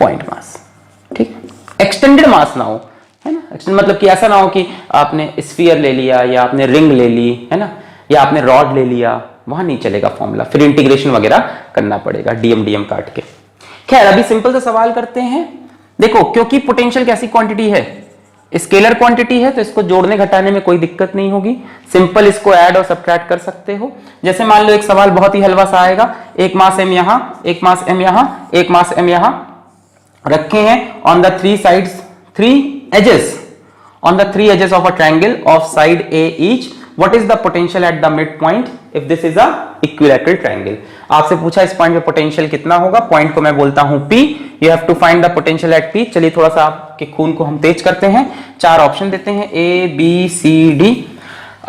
पॉइंट मास, ठीक, एक्सटेंडेड मास ना हो, है ना, एक्सटेंड मतलब कि ऐसा ना हो कि आपने स्फीयर ले लिया या आपने रिंग ले ली, है ना, या आपने रॉड ले लिया, वहां नहीं चलेगा फॉर्मूला, फिर इंटीग्रेशन वगैरह करना पड़ेगा, डीएम काट के। खैर अभी सिंपल सा सवाल करते हैं। देखो, क्योंकि पोटेंशियल कैसी क्वांटिटी है, स्केलर क्वांटिटी है, तो इसको जोड़ने घटाने में कोई दिक्कत नहीं होगी, सिंपल इसको ऐड और सब्ट्रैक्ट कर सकते हो। जैसे मान लो एक सवाल बहुत ही हलवा सा आएगा, एक मास एम यहां, एक मास एम यहां, एक मास एम यहां रखे हैं on the 3 sides, 3 edges, on the 3 edges of a triangle of side A each, what is the potential at the mid point if this is a equilateral triangle. आपसे पूछा इस पॉइंट पे potential कितना होगा, point को मैं बोलता हूं P, you have to find the potential at P। चलिए थोड़ा सा आपके खून को हम तेज करते हैं, 4 ऑप्शन देते हैं, A B C D।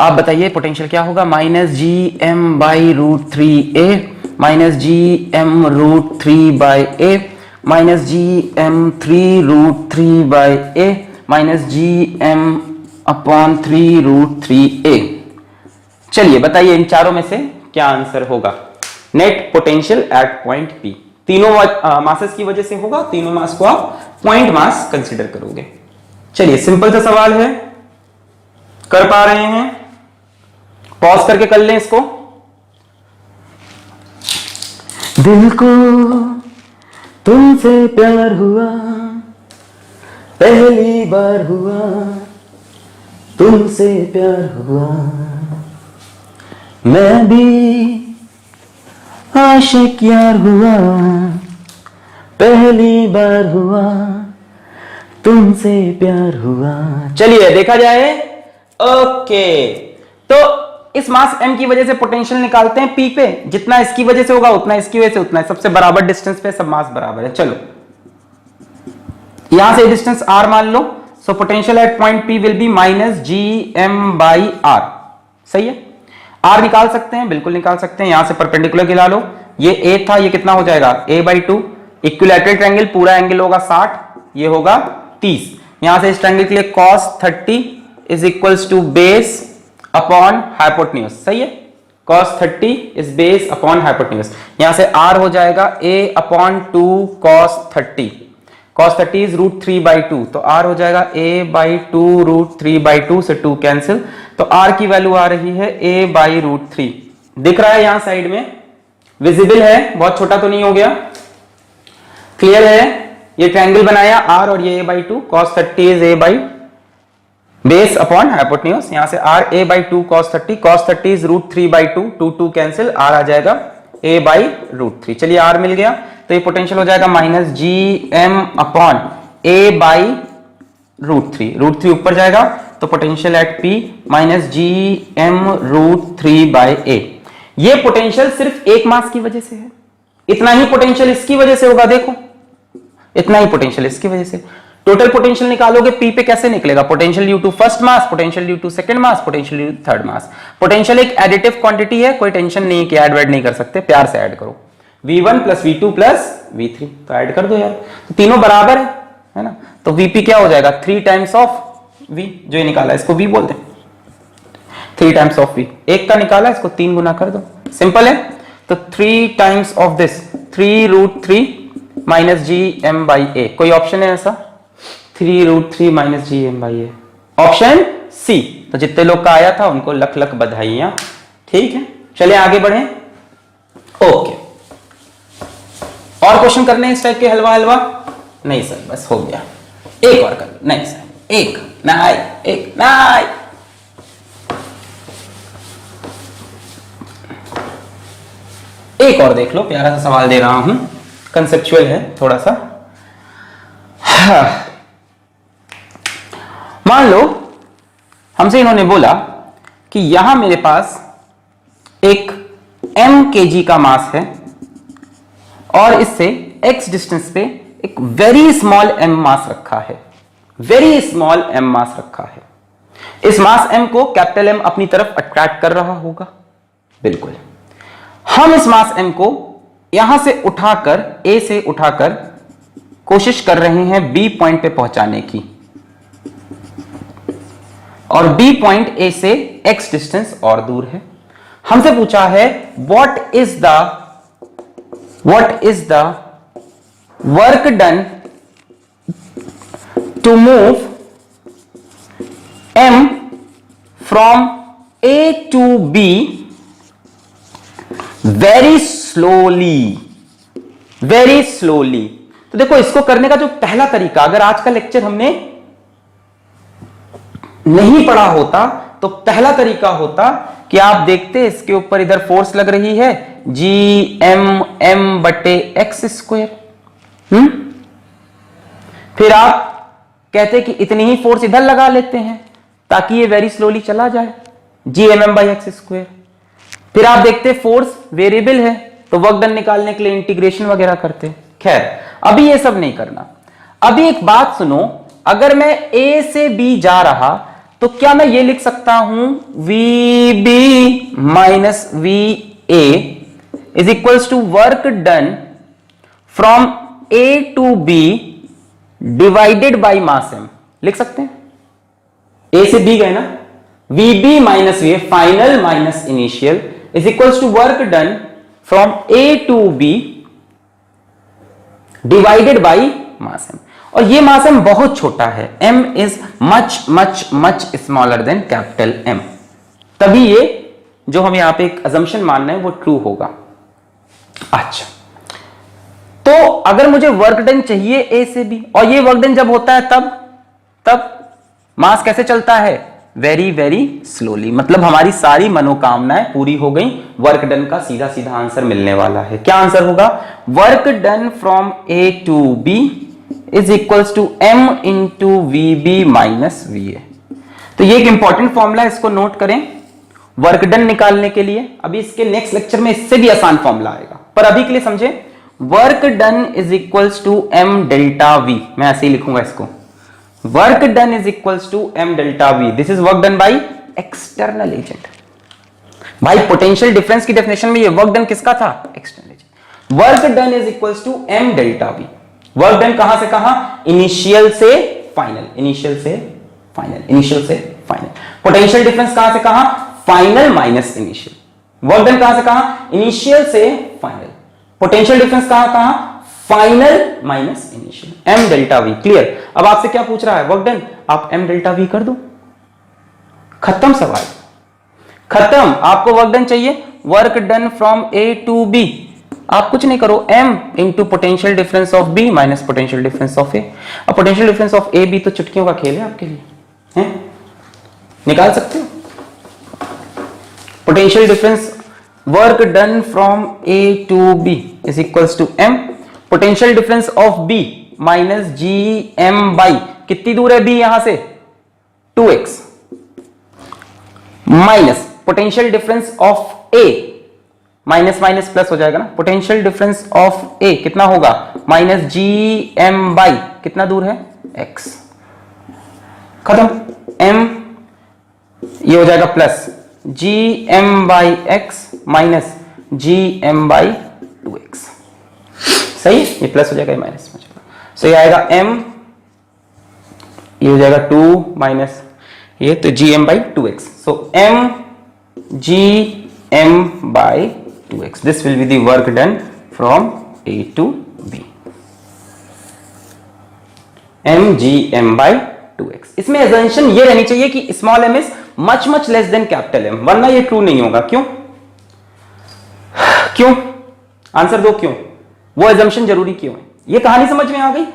आप बताइए पोटेंशियल क्या होगा, -gm/√3a, -gm√3/a, -gm3√3/a, minus GM/3√3a। चलिए बताइए इन चारों में से क्या आंसर होगा। Net potential at point P तीनों मासेस की वजह से होगा, तीनों मास को आप पॉइंट मास कंसीडर करोगे। चलिए सिंपल सा सवाल है, कर पा रहे हैं, पॉज करके कर लें इसको। दिल को तुमसे प्यार हुआ, पहली बार हुआ, तुमसे प्यार हुआ, मैं भी आशिक यार हुआ, पहली बार हुआ, तुमसे प्यार हुआ। चलिए देखा जाए। ओके, तो इस मास m की वजह से पोटेंशियल निकालते हैं P पे। जितना इसकी वजह से होगा उतना इसकी वजह से उतना है, सबसे बराबर डिस्टेंस पे सब मास बराबर है। चलो यहां से डिस्टेंस r मान लो, so potential at point P will be -GM/r। सही है, r निकाल सकते हैं, बिल्कुल निकाल सकते हैं। यहां से परपेंडिकुलर गिरा लो, ये a था, ये कितना हो जाएगा a/2। इक्विलैटरल ट्रायंगल पूरा एंगल होगा 60, ये होगा 30। यहां से इस ट्रायंगल के लिए cos 30 is equals to base upon hypotenuse. सही है, cos 30 is base upon hypotenuse. यहां से r हो जाएगा a/2 cos 30। cos 30 इज √3/2, तो r हो जाएगा a/2 √3/2 से 2 कैंसिल, तो r की वैल्यू आ रही है a/√3। दिख रहा है यहां साइड में, विजिबल है, बहुत छोटा तो नहीं हो गया, क्लियर है। ये ट्रायंगल बनाया r और ये a/2, cos 30 is a by base upon hypotenuse. यहां से r a/2 cos 30, cos 30 is √3/2, 2 cancel, r आ जाएगा a/√3। चलिए r मिल गया, तो ये पोटेंशियल हो जाएगा -GM/a/√3। √3 ऊपर जाएगा तो पोटेंशियल एट P -GM√3/a। ये पोटेंशियल सिर्फ एक मास की वजह से है, इतना ही पोटेंशियल इसकी वजह से होगा। देखो इतना ही पोटेंशियल इसकी वजह से। टोटल पोटेंशियल निकालोगे P पे कैसे निकलेगा? Potential due to first mass, potential due to second mass, potential due to third mass. Potential एक एडिटिव क्वांटिटी है, कोई टेंशन नहीं कि ऐड वैड नहीं कर सकते, प्यार से ऐड करो। V1 + V2 + V3, तो ऐड कर दो यार, तो तीनों बराबर है ना। तो Vp क्या हो जाएगा 3 टाइम्स ऑफ V, जो ये निकाला इसको V बोलते हैं, 3 टाइम्स ऑफ V। एक का निकाला इसको 3 गुना कर दो, सिंपल है। तो 3 टाइम्स ऑफ दिस 3√3 -GM/a। कोई ऑप्शन है ऐसा? 3√3 -GM/a, ऑप्शन सी। तो जितने लोग का आया था उनको लख लख बधाइयां, ठीक है। चलिए आगे बढ़े। ओके, और क्वेश्चन करने इस टाइप के हलवा हलवा? नहीं सर बस हो गया, एक और कर लो। नहीं सर एक नहीं, एक नहीं। एक और देख लो, प्यारा सा सवाल दे रहा हूं, कंसेप्चुअल है थोड़ा सा। मान लो हमसे इन्होंने बोला कि यहां मेरे पास एक m kg का मास है और इससे x डिस्टेंस पे एक वेरी स्मॉल m मास रखा है, वेरी स्मॉल m मास रखा है। इस मास m को कैपिटल M अपनी तरफ अट्रैक्ट कर रहा होगा, बिल्कुल। हम इस मास m को यहां से उठाकर, A से उठाकर कोशिश कर रहे हैं B पॉइंट पे पहुंचाने की, और B पॉइंट A से x डिस्टेंस और दूर है। हमसे पूछा है what is the work done to move M from A to B very slowly। तो देखो इसको करने का जो पहला तरीका, अगर आज का लेक्चर हमने नहीं पढ़ा होता तो पहला तरीका होता कि आप देखते इसके ऊपर इधर फोर्स लग रही है GM/m/x²। फिर आप कहते कि इतनी ही फोर्स इधर लगा लेते हैं ताकि ये वेरी स्लोली चला जाए, GMM/x²। फिर आप देखते फोर्स वेरिएबल है तो वर्क डन निकालने के लिए इंटीग्रेशन वगैरह करते। खैर अभी ये सब नहीं करना। अभी एक बात सुनो, अगर मैं A से B जा रहा तो क्या मैं ये लिख सकता हूं VB - VA is equals to work done from A to B divided by mass M। लिख सकते हैं, ए से बी गए ना, VB minus V final minus initial is equals to work done from A to B divided by mass M. और ये mass M बहुत छोटा है, M is much much much smaller than capital M, तभी ये जो हम यहां पे एक अजम्पशन मान रहे हैं वो ट्रू होगा। अच्छा, तो अगर मुझे वर्क डन चाहिए ए से बी, और ये वर्क डन जब होता है तब मास कैसे चलता है, वेरी वेरी स्लोली, मतलब हमारी सारी मनोकामनाएं पूरी हो गई, वर्क डन का सीधा सीधा आंसर मिलने वाला है। क्या आंसर होगा, work done from A to B is equals to M into V B minus V A. तो ये एक इंपॉर्टेंट फॉर्मूला, इसको नोट करें वर्क डन निकालने के लिए। अभी इसके नेक्स्ट लेक्चर में इससे भी आसान फॉर्मूला आएगा, पर अभी के लिए समझे, work done is equals to M delta V, मैं ऐसे ही लिखूंगा इसको, work done is equals to M delta V, this is work done by external agent. भाई पोटेंशियल डिफरेंस की डेफिनेशन में ये वर्क डन किसका था, external agent. Work done is equals to M delta V, work done कहां से कहां, initial से फाइनल, इनिशियल से फाइनल, इनिशियल से फाइनल। पोटेंशियल डिफरेंस कहां से कहां, final minus initial. Work done कहां से कहां, इनिशियल से फाइनल। पोटेंशियल डिफरेंस कहां कहां, final minus initial, M delta V. Clear. अब आपसे क्या पूछ रहा है, वर्क डन, आप एम डेल्टा वी कर दो, खत्म सवाल, खत्म। आपको वर्क डन चाहिए, work done from A to B, आप कुछ नहीं करो, m into potential difference of b minus potential difference of a। अब potential difference of a b तो चुटकियों का खेल है आपके लिए, हैं? निकाल सकते हो potential difference, work done from a to b is equals to m, potential difference of b minus G M by, कितनी दूर है b यहां से, 2x, minus potential difference of a, minus minus plus हो जाएगा ना, पोटेंशियल डिफरेंस ऑफ ए कितना होगा, माइनस जी एम बाई, कितना दूर है, x, खत्म। m ये हो जाएगा plus G M by x minus G M by 2x, सही, ये प्लस हो जाएगा, ये माइनस हो जाएगा, सो ये आएगा m, ये हो जाएगा 2 माइनस ये, तो G M by 2x, so m G m by 2x, this will be the work done from A to B, mgm by 2x। इसमें assumption ये रहनी चाहिए कि small m is much much less than capital M, वरना ये true नहीं होगा। क्यों क्यों, आंसर दो, क्यों, वो assumption जरूरी क्यों है, ये कहानी समझ में आ गई।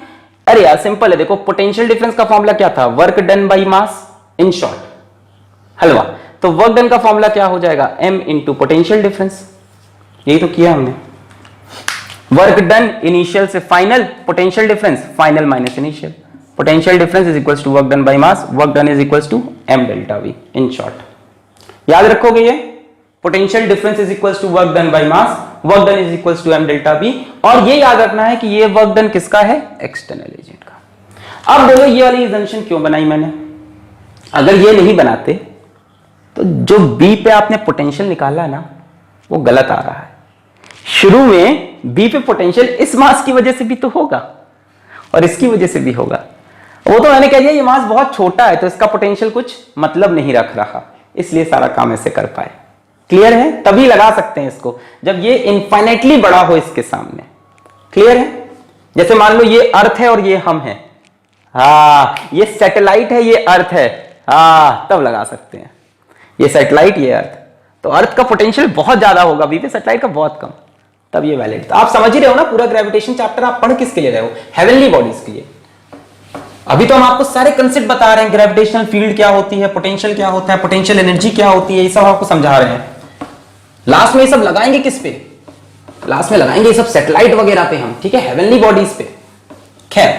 अरे यार सिंपल है, देखो पोटेंशियल डिफरेंस का फॉर्मूला क्या था, work done by mass, in short हलवा। तो वर्क डन का फॉर्मूला क्या हो जाएगा, m इंटू पोटेंशियल डिफरेंस, यही तो किया हमने, वर्क डन इनिशियल से final, potential difference final minus initial, potential difference is equals to work done by mass, work done is equals to M delta V. In short याद रखोगे ये, potential difference is equals to work done by mass, work done is equals to M delta V, और ये याद रखना है कि ये वर्क डन किसका है, एक्सटर्नल एजेंट का। अब बोलो ये वाली assumption क्यों बनाई मैंने, अगर ये नहीं बनाते तो जो बी पे आपने पोटेंशियल निकाला है ना वो गलत आ रहा है। शुरू में बी पे पोटेंशियल इस मास की वजह से भी तो होगा और इसकी वजह से भी होगा, वो तो मैंने कह दिया ये मास बहुत छोटा है तो इसका पोटेंशियल कुछ मतलब नहीं रख रहा, इसलिए सारा काम ऐसे कर पाए। क्लियर है, तभी लगा सकते हैं इसको जब ये इनफाइनाइटली बड़ा हो इसके सामने। क्लियर है, जैसे मान लो ये अर्थ है और ये हम है, ये सैटेलाइट है ये अर्थ है, तब लगा सकते हैं, ये सैटेलाइट ये अर्थ, तो अर्थ का पोटेंशियल बहुत ज्यादा होगा बी पे, सैटेलाइट का बहुत कम, तब ये वैलिड। तो आप समझ ही रहे हो ना, पूरा ग्रेविटेशन चैप्टर आप पढ़ किसके लिए रहे हो, हेवनली बॉडीज के लिए। अभी तो हम आपको सारे कंसेप्ट बता रहे हैं, ग्रेविटेशनल फील्ड क्या होती है, पोटेंशियल क्या होता है, पोटेंशियल एनर्जी क्या होती है, ये सब आपको समझा रहे हैं। लास्ट में ये सब लगाएंगे किस पे, लास्ट में लगाएंगे ये सब सैटेलाइट वगैरह पे हम, ठीक है, हेवनली बॉडीज पे। खैर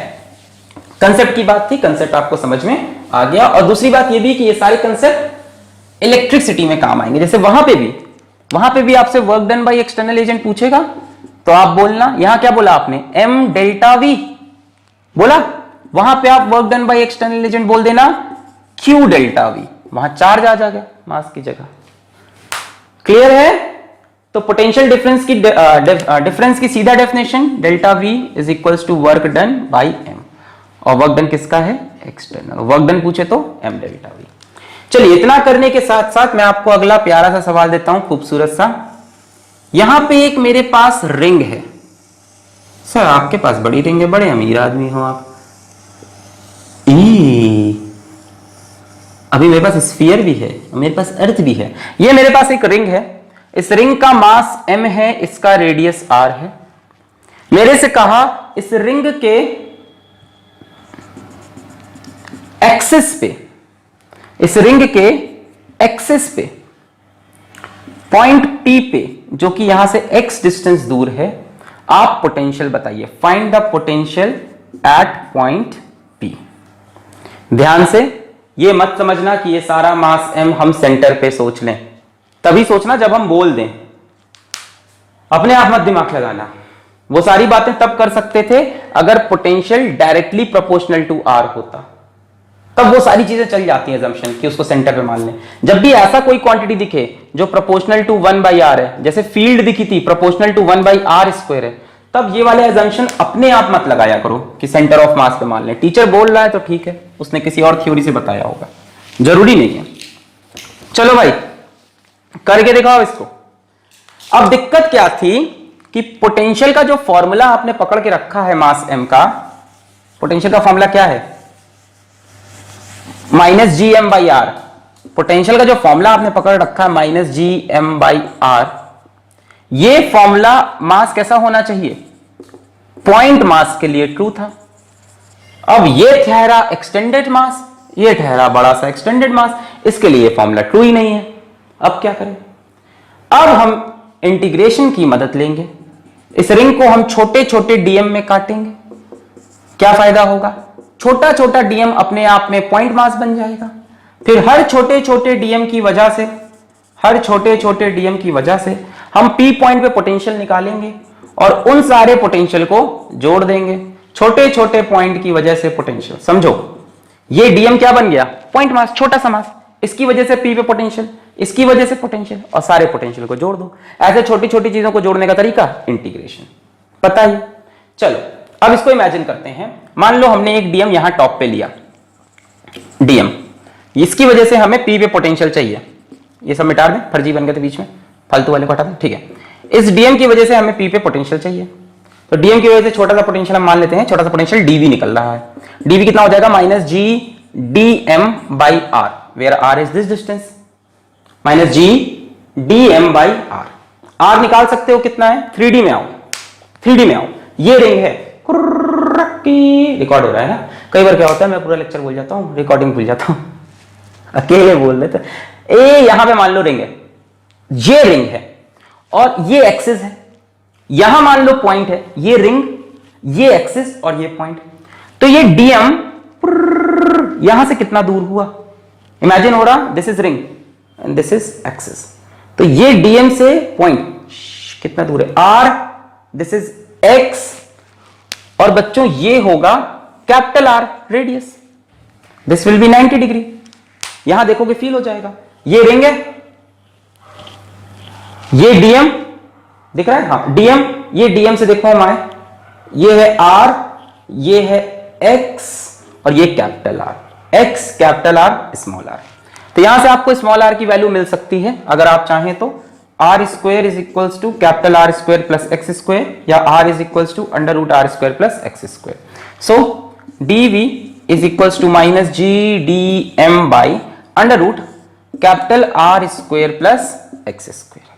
कंसेप्ट की बात थी, कंसेप्ट आपको समझ में आ गया। और दूसरी बात ये भी कि ये सारे कंसेप्ट इलेक्ट्रिसिटी में काम आएंगे। जैसे वहां पे भी आपसे work done by external agent पूछेगा तो आप बोलना, यहां क्या बोला आपने, एम डेल्टा वी बोला, वहां पे आप work done by external agent बोल देना क्यू डेल्टा वी, वहां चार्ज आ जाएगा मास की जगह। क्लियर है, तो पोटेंशियल डिफरेंस की सीधा definition delta V is equals to work done by M, और वर्क डन किसका है, एक्सटर्नल, वर्क डन पूछे तो m डेल्टा v। चलिए इतना करने के साथ साथ मैं आपको अगला प्यारा सा सवाल देता हूं, खूबसूरत सा। यहां पे एक मेरे पास रिंग है। सर आपके पास बड़ी रिंग है, बड़े अमीर आदमी हो आप। अभी मेरे पास स्फीयर भी है, मेरे पास अर्थ भी है। ये मेरे पास एक रिंग है, इस रिंग का मास m है, इसका रेडियस r है। मेरे से कहा इस रिंग के एक्सिस पे, इस रिंग के एक्सिस पे पॉइंट P पे, जो कि यहां से x डिस्टेंस दूर है, आप पोटेंशियल बताइए। Find the potential at point P। ध्यान से ये मत समझना कि ये सारा मास m हम सेंटर पे सोच लें, तभी सोचना जब हम बोल दें। अपने आप मत दिमाग लगाना। वो सारी बातें तब कर सकते थे अगर potential directly proportional to r होता, तब वो सारी चीजें चल जाती हैं assumption कि उसको सेंटर पे मान लें। जब भी ऐसा कोई क्वांटिटी दिखे जो प्रोपोर्शनल टू 1/r है, जैसे फील्ड दिखी थी प्रोपोर्शनल टू 1/r², है, तब ये वाले assumption अपने आप मत लगाया करो कि सेंटर ऑफ मास पे मान लें। टीचर बोल रहा है तो ठीक है, उसने किसी और थ्योरी से बताया होगा, जरूरी नहीं है। चलो भाई करके दिखाओ इसको। अब दिक्कत क्या थी कि पोटेंशियल का जो फॉर्मूला आपने पकड़ के रखा है मास m का, पोटेंशियल का फॉर्मूला क्या है? -gm/r। पोटेंशियल का जो फॉर्मूला आपने पकड़ रखा है -gm/r, ये फॉर्मूला मास कैसा होना चाहिए? पॉइंट मास के लिए ट्रू था। अब ये ठहरा एक्सटेंडेड मास, ये ठहरा बड़ा सा एक्सटेंडेड मास, इसके लिए फॉर्मूला ट्रू ही नहीं है। अब क्या करें? अब हम इंटीग्रेशन की मदद लेंगे। इस रिंग को हम छोटे छोटे डीएम में काटेंगे। क्या फायदा होगा? छोटा छोटा डीएम अपने आप में पॉइंट मास बन जाएगा। फिर हर छोटे छोटे डीएम की वजह से, हर छोटे छोटे डीएम की वजह से हम पी पॉइंट पे पोटेंशियल निकालेंगे और उन सारे पोटेंशियल को जोड़ देंगे। छोटे छोटे पॉइंट की वजह से पोटेंशियल, समझो ये डीएम क्या बन गया? पॉइंट मास, छोटा सा मास, इसकी वजह से पी पे पोटेंशियल, इसकी वजह से पोटेंशियल, और सारे पोटेंशियल को जोड़ दो। ऐसे छोटी छोटी चीजों को जोड़ने का तरीका इंटीग्रेशन, पता ही। चलो अब इसको इमेजिन करते हैं। मान लो हमने एक डीएम यहां टॉप पे लिया, डीएम, इसकी वजह से हमें पी पे पोटेंशियल चाहिए। ये सब मिटा दें, फर्जी बन गए थे बीच में, फालतू वाले को हटा दें, ठीक है। इस डीएम की वजह से हमें पी पे पोटेंशियल चाहिए, तो डीएम की वजह से छोटा सा पोटेंशियल हम मान लेते हैं, छोटा सा पोटेंशियल डीवी निकल रहा है। डीवी कितना हो जाएगा? -gdm/r, where r is this distance, -gdm/r। r निकाल सकते हो कितना है? 3D में आओ, 3D में आओ। ये रिंग है, रिकॉर्ड हो रहा है ना। कई बार क्या होता है मैं पूरा लेक्चर भूल जाता हूं, रिकॉर्डिंग भूल जाता हूं, अकेले बोल देते। ए यहां पे मान लो रिंग है, ये रिंग है और ये एक्सिस है। यहां मान लो पॉइंट है, ये रिंग, ये एक्सिस और ये पॉइंट। तो ये डीएम यहां से कितना दूर हुआ? इमेजिन हो रहा, this is ring and this is axis. तो ये डीएम से पॉइंट कितना दूर है? आर, दिस इज एक्स, और बच्चों ये होगा capital R, radius. This will B 90 degree. यहां देखोगे फील हो जाएगा। ये रिंग है, ये डीएम दिख रहा है, हाँ डीएम, ये डीएम से देखो हम आए, ये है आर, ये है एक्स और ये capital R, x capital R small R. तो यहां से आपको स्मॉल आर की वैल्यू मिल सकती है अगर आप चाहें तो, R square is equals to capital R square plus x square, या R is equals to √r square plus x square. So DV is equals to -gdm/ capital R square plus x square.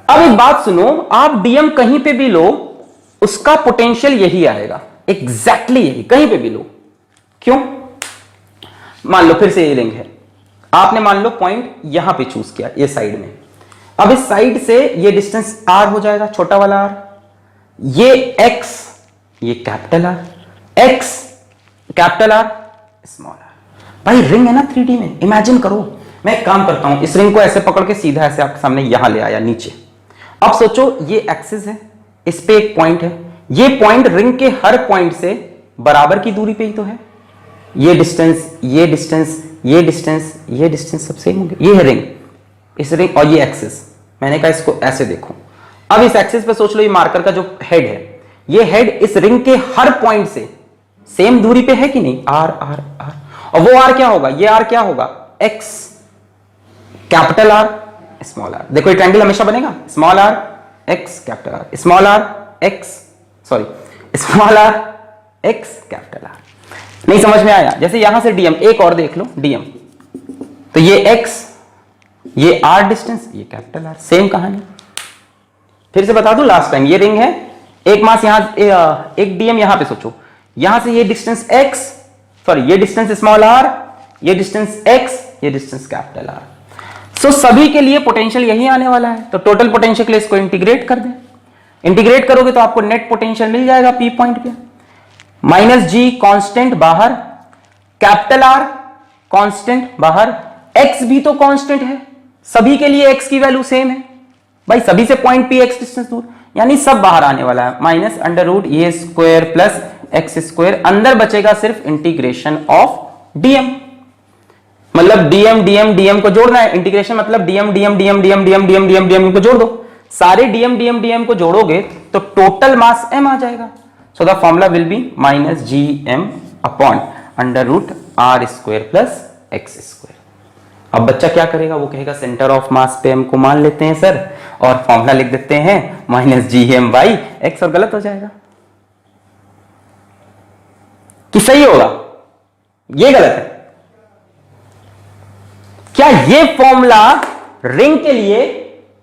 अब एक बात सुनो, आप DM कहीं पे भी लो उसका पोटेंशियल यही आएगा, एग्जैक्टली यही, कहीं पे भी लो। क्यों? मान लो फिर से ये रिंग है, आपने मान लो पॉइंट यहां पे चूज किया, ये साइड में। अब इस साइड से ये डिस्टेंस r हो जाएगा, छोटा वाला r, ये x, ये capital R, x capital R small r। भाई रिंग है ना 3D में, इमेजिन करो। मैं एक काम करता हूं, इस रिंग को ऐसे पकड़ के सीधा ऐसे आपके सामने यहां ले आया नीचे। अब सोचो ये एक्सिस है, इस पे एक पॉइंट है, ये पॉइंट रिंग के हर पॉइंट से बराबर की दूरी पे ही तो है। ये डिस्टेंस, ये डिस्टेंस, ये डिस्टेंस, ये डिस्टेंस सब सेम होंगे। ये है रिंग, इस रिंग और ये एक्सिस। मैंने कहा इसको ऐसे देखो। अब इस एक्सिस पे सोच लो, ये मार्कर का जो हेड है, ये हेड इस रिंग के हर पॉइंट से सेम दूरी पे है कि नहीं, आर आर आर, और वो आर क्या होगा, ये आर क्या होगा, x, capital R small R. देखो ये ट्रायंगल हमेशा बनेगा, small R x capital R, small R x, sorry small R x capital R. नहीं समझ में आया? जैसे यहां से डीएम एक और देख लो, डीएम तो ये एक्स, ये आर डिस्टेंस, ये कैपिटल आर, सेम कहानी। फिर से बता दूं लास्ट टाइम, ये रिंग है, एक मास यहां, एक डीएम यहां पे सोचो, यहां से ये डिस्टेंस एक्स, सॉरी ये डिस्टेंस स्मॉल आर, ये डिस्टेंस एक्स, ये डिस्टेंस कैपिटल आर। सो सभी के लिए पोटेंशियल यही आने वाला है, तो टोटल पोटेंशियल के लिए इसको इंटीग्रेट कर दें। इंटीग्रेट करोगे तो आपको नेट पोटेंशियल मिल जाएगा पी पॉइंट पे, माइनस जी कांस्टेंट बाहर, कैपिटल आर कांस्टेंट बाहर, एक्स भी तो कांस्टेंट है, सभी के लिए एक्स की वैल्यू सेम है भाई, सभी से पॉइंट पी एक्स डिस्टेंस दूर, यानी सब बाहर आने वाला है, माइनस अंडर रूट ए स्क्वायर प्लस एक्स स्क्वायर, अंदर बचेगा सिर्फ इंटीग्रेशन ऑफ डीएम, मतलब डीएम डीएम डीएम को जोड़ना है, इंटीग्रेशन मतलब DM DM DM DM DM DM DM DM को जोड़ दो, सारे डीएम डीएम डीएम को जोड़ोगे तो टोटल मास एम आ जाएगा। So the formula will be minus G M upon under root R square plus x square. अब बच्चा क्या करेगा, वो कहेगा सेंटर ऑफ मास पे एम को मान लेते हैं सर, और फॉर्मूला लिख देते हैं minus G M by x, और गलत हो जाएगा कि सही होगा, ये गलत है। क्या ये फॉर्मूला रिंग के लिए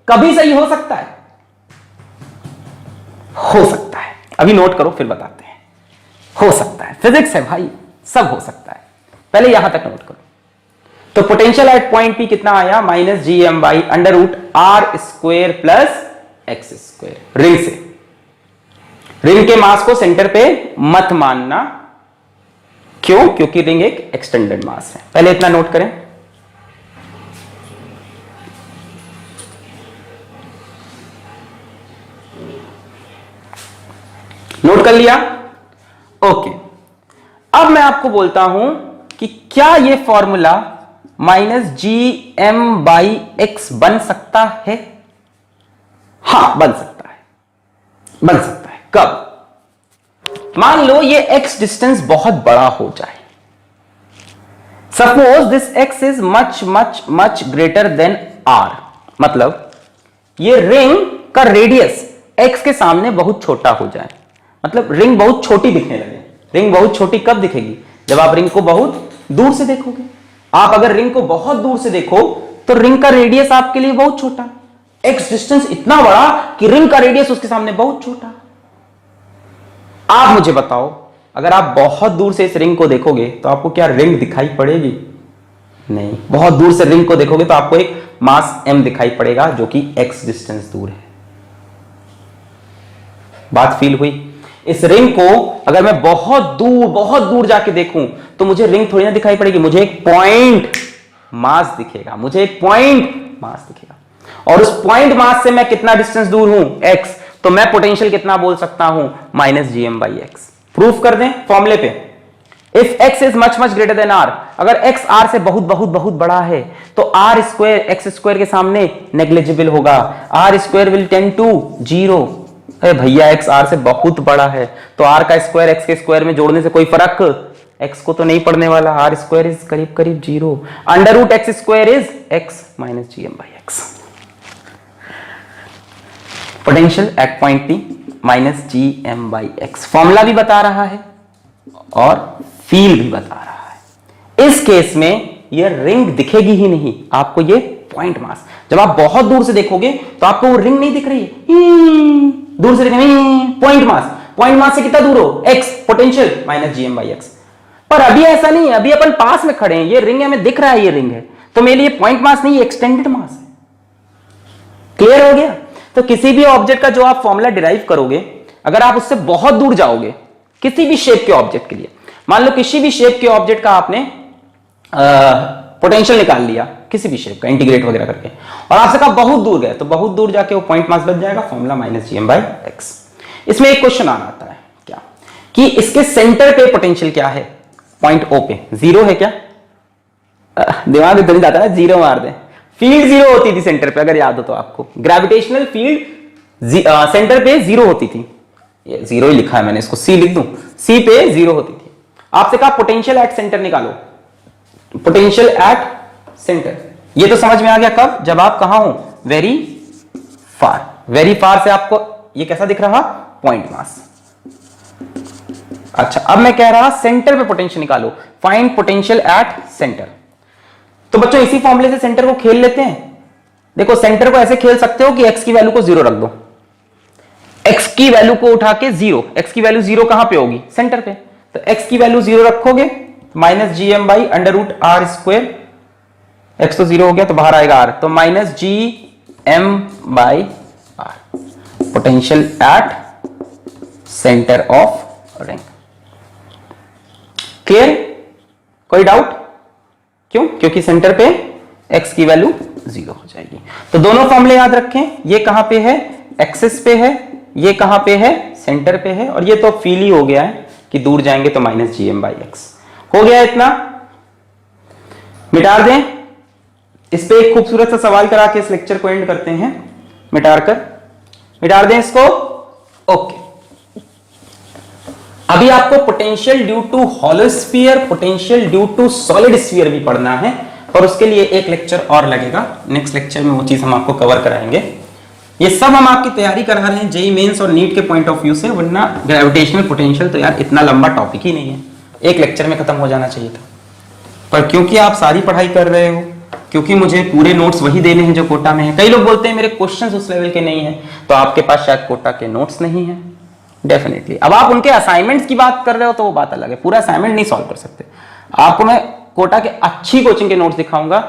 कभी सही हो सकता है? हो सकता है, अभी नोट करो फिर बताते हैं। हो सकता है, फिजिक्स है भाई, सब हो सकता है, पहले यहां तक नोट करो। तो पोटेंशियल एट पॉइंट पी कितना आया, minus G M by under root R square plus x square, ring से। रिंग के मास को सेंटर पे मत मानना, क्यों? क्योंकि रिंग एक एक्सटेंडेड मास है। पहले इतना नोट करें, नोट कर लिया? ओके, अब मैं आपको बोलता हूं कि क्या यह formula minus G M by x बन सकता है? हां बन सकता है, बन सकता है। कब? मान लो ये एक्स डिस्टेंस बहुत बड़ा हो जाए, suppose this x is much much much greater than R, मतलब ये रिंग का रेडियस एक्स के सामने बहुत छोटा हो जाए, मतलब रिंग बहुत छोटी दिखने लगे। रिंग बहुत छोटी कब दिखेगी? जब आप रिंग को बहुत दूर से देखोगे। आप अगर रिंग को बहुत दूर से देखो तो रिंग का रेडियस आपके लिए बहुत छोटा, एक्स डिस्टेंस इतना बड़ा कि रिंग का रेडियस उसके सामने बहुत छोटा। आप मुझे बताओ, अगर आप बहुत दूर से इस रिंग को देखोगे तो आपको क्या रिंग दिखाई पड़ेगी? नहीं। बहुत दूर से रिंग को देखोगे तो आपको एक मास m दिखाई पड़ेगा जो कि x डिस्टेंस दूर है। बात फील हुई? इस रिंग को अगर मैं बहुत दूर जाके देखूं तो मुझे रिंग थोड़ी ना दिखाई पड़ेगी, मुझे एक पॉइंट मास दिखेगा, मुझे एक पॉइंट मास दिखेगा। और उस पॉइंट मास से मैं कितना डिस्टेंस दूर हूं? x। तो मैं पोटेंशियल कितना बोल सकता हूं? Minus G M by x. Proof कर दें फॉर्मूले पे। If x is much much greater than r, अगर x r से बहुत बहुत बहुत बड़ा है तो r स्क्वायर x स्क्वायर के सामने नेग्लिजिबल होगा, r square will tend to 0। अरे भैया x r से बहुत बड़ा है तो r का स्क्वायर x के स्क्वायर में जोड़ने से कोई फर्क x को तो नहीं पड़ने वाला, r स्क्वायर इज करीब करीब 0। Under root x square is x minus G M by x. Potential at point P minus G M by x, formula भी बता रहा है और फील भी बता रहा है। इस केस में ये रिंग दिखेगी ही नहीं, आपको ये पॉइंट मास, जब आप बहुत दूर से देखोगे तो आपको वो रिंग नहीं दिख रही है, दूर से दिखेगी पॉइंट मास। पॉइंट मास से कितना दूर हो? x, potential minus G M by x. पर अभी ऐसा नहीं है, अभी अपन पास में खड़े हैं, ये रिंग हमें दिख रहा है, ये रिंग है, तो मेरे लिए पॉइंट मास नहीं, एक्सटेंडेड मास है। क्लियर हो गया? तो किसी भी ऑब्जेक्ट का जो आप फॉर्मूला डिराइव करोगे, अगर आप उससे बहुत दूर जाओगे किसी भी शेप के ऑब्जेक्ट के लिए, मान लो किसी भी शेप के ऑब्जेक्ट का आपने पोटेंशियल निकाल लिया किसी भी शेप का इंटीग्रेट वगैरह करके, और आपसे कहा बहुत दूर गए, तो बहुत दूर जाके वो पॉइंट मास बन जाएगा, formula minus G M by x. इसमें एक क्वेश्चन आना आता है क्या, कि इसके सेंटर पे पोटेंशियल क्या है? पॉइंट ओ पे 0 है क्या? दिमाग इधर ही जाता है, 0 मार दे। फील्ड 0 होती थी सेंटर पे, अगर याद हो तो आपको, ग्रेविटेशनल फील्ड सेंटर पे 0 होती थी। ये 0 ही लिखा है मैंने, इसको C लिख दूं, C पे 0 होती थी। आपसे कहा पोटेंशियल एट सेंटर निकालो, पोटेंशियल एट सेंटर। ये तो समझ में आ गया कब, जब आप कहां हो, वेरी फार। वेरी फार से आपको ये कैसा दिख रहा, पॉइंट मास। अच्छा, अब मैं कह रहा सेंटर पे पोटेंशियल निकालो, फाइंड पोटेंशियल एट सेंटर। तो बच्चों इसी फॉर्मूले से सेंटर को खेल लेते हैं। देखो सेंटर को ऐसे खेल सकते हो कि x की वैल्यू को 0 रख दो, x की वैल्यू को उठा के 0, x की वैल्यू 0 कहां पे होगी, सेंटर पे। तो x की वैल्यू 0 रखोगे, minus G M by under root R square, x तो 0 हो गया तो बाहर आएगा r, तो minus G M by R, potential at centre of ring. Clear, कोई डाउट? क्यों? क्योंकि सेंटर पे x की वैल्यू 0 हो जाएगी। तो दोनों फॉर्मूले याद रखें, ये कहां पे है, एक्सिस पे है, ये कहां पे है, सेंटर पे है, और ये तो फील ही हो गया है कि दूर जाएंगे तो minus G M by x. हो गया इतना, मिटा दें। इस पे एक खूबसूरत सा सवाल करा के इस लेक्चर को एंड करते हैं, मिटा दें इसको। ओके, अभी आपको potential due to hollow sphere, potential due to solid sphere भी पढ़ना है, और उसके लिए एक लेक्चर और लगेगा। नेक्स्ट लेक्चर में वो चीज हम आपको कवर कराएंगे। ये सब हम आपकी तैयारी करा रहे हैं जेईई मेंस और नीट के पॉइंट ऑफ व्यू से, वरना ग्रेविटेशनल पोटेंशियल तो यार इतना लंबा टॉपिक ही नहीं है, एक लेक्चर में खत्म हो जाना चाहिए था। पर क्योंकि आप सारी पढ़ाई कर रहे हो, क्योंकि मुझे पूरे नोट्स वही देने हैं जो कोटा में है, कई लोग बोलते हैं मेरे क्वेश्चंस उस लेवल के नहीं है, तो आपके पास शायद कोटा के नोट्स नहीं है। डेफिनेटली अब आप उनके असाइनमेंट्स की बात कर रहे हो तो वो बात अलग है, पूरा असाइनमेंट नहीं सॉल्व कर सकते। आपको मैं कोटा के अच्छी कोचिंग के नोट्स दिखाऊंगा,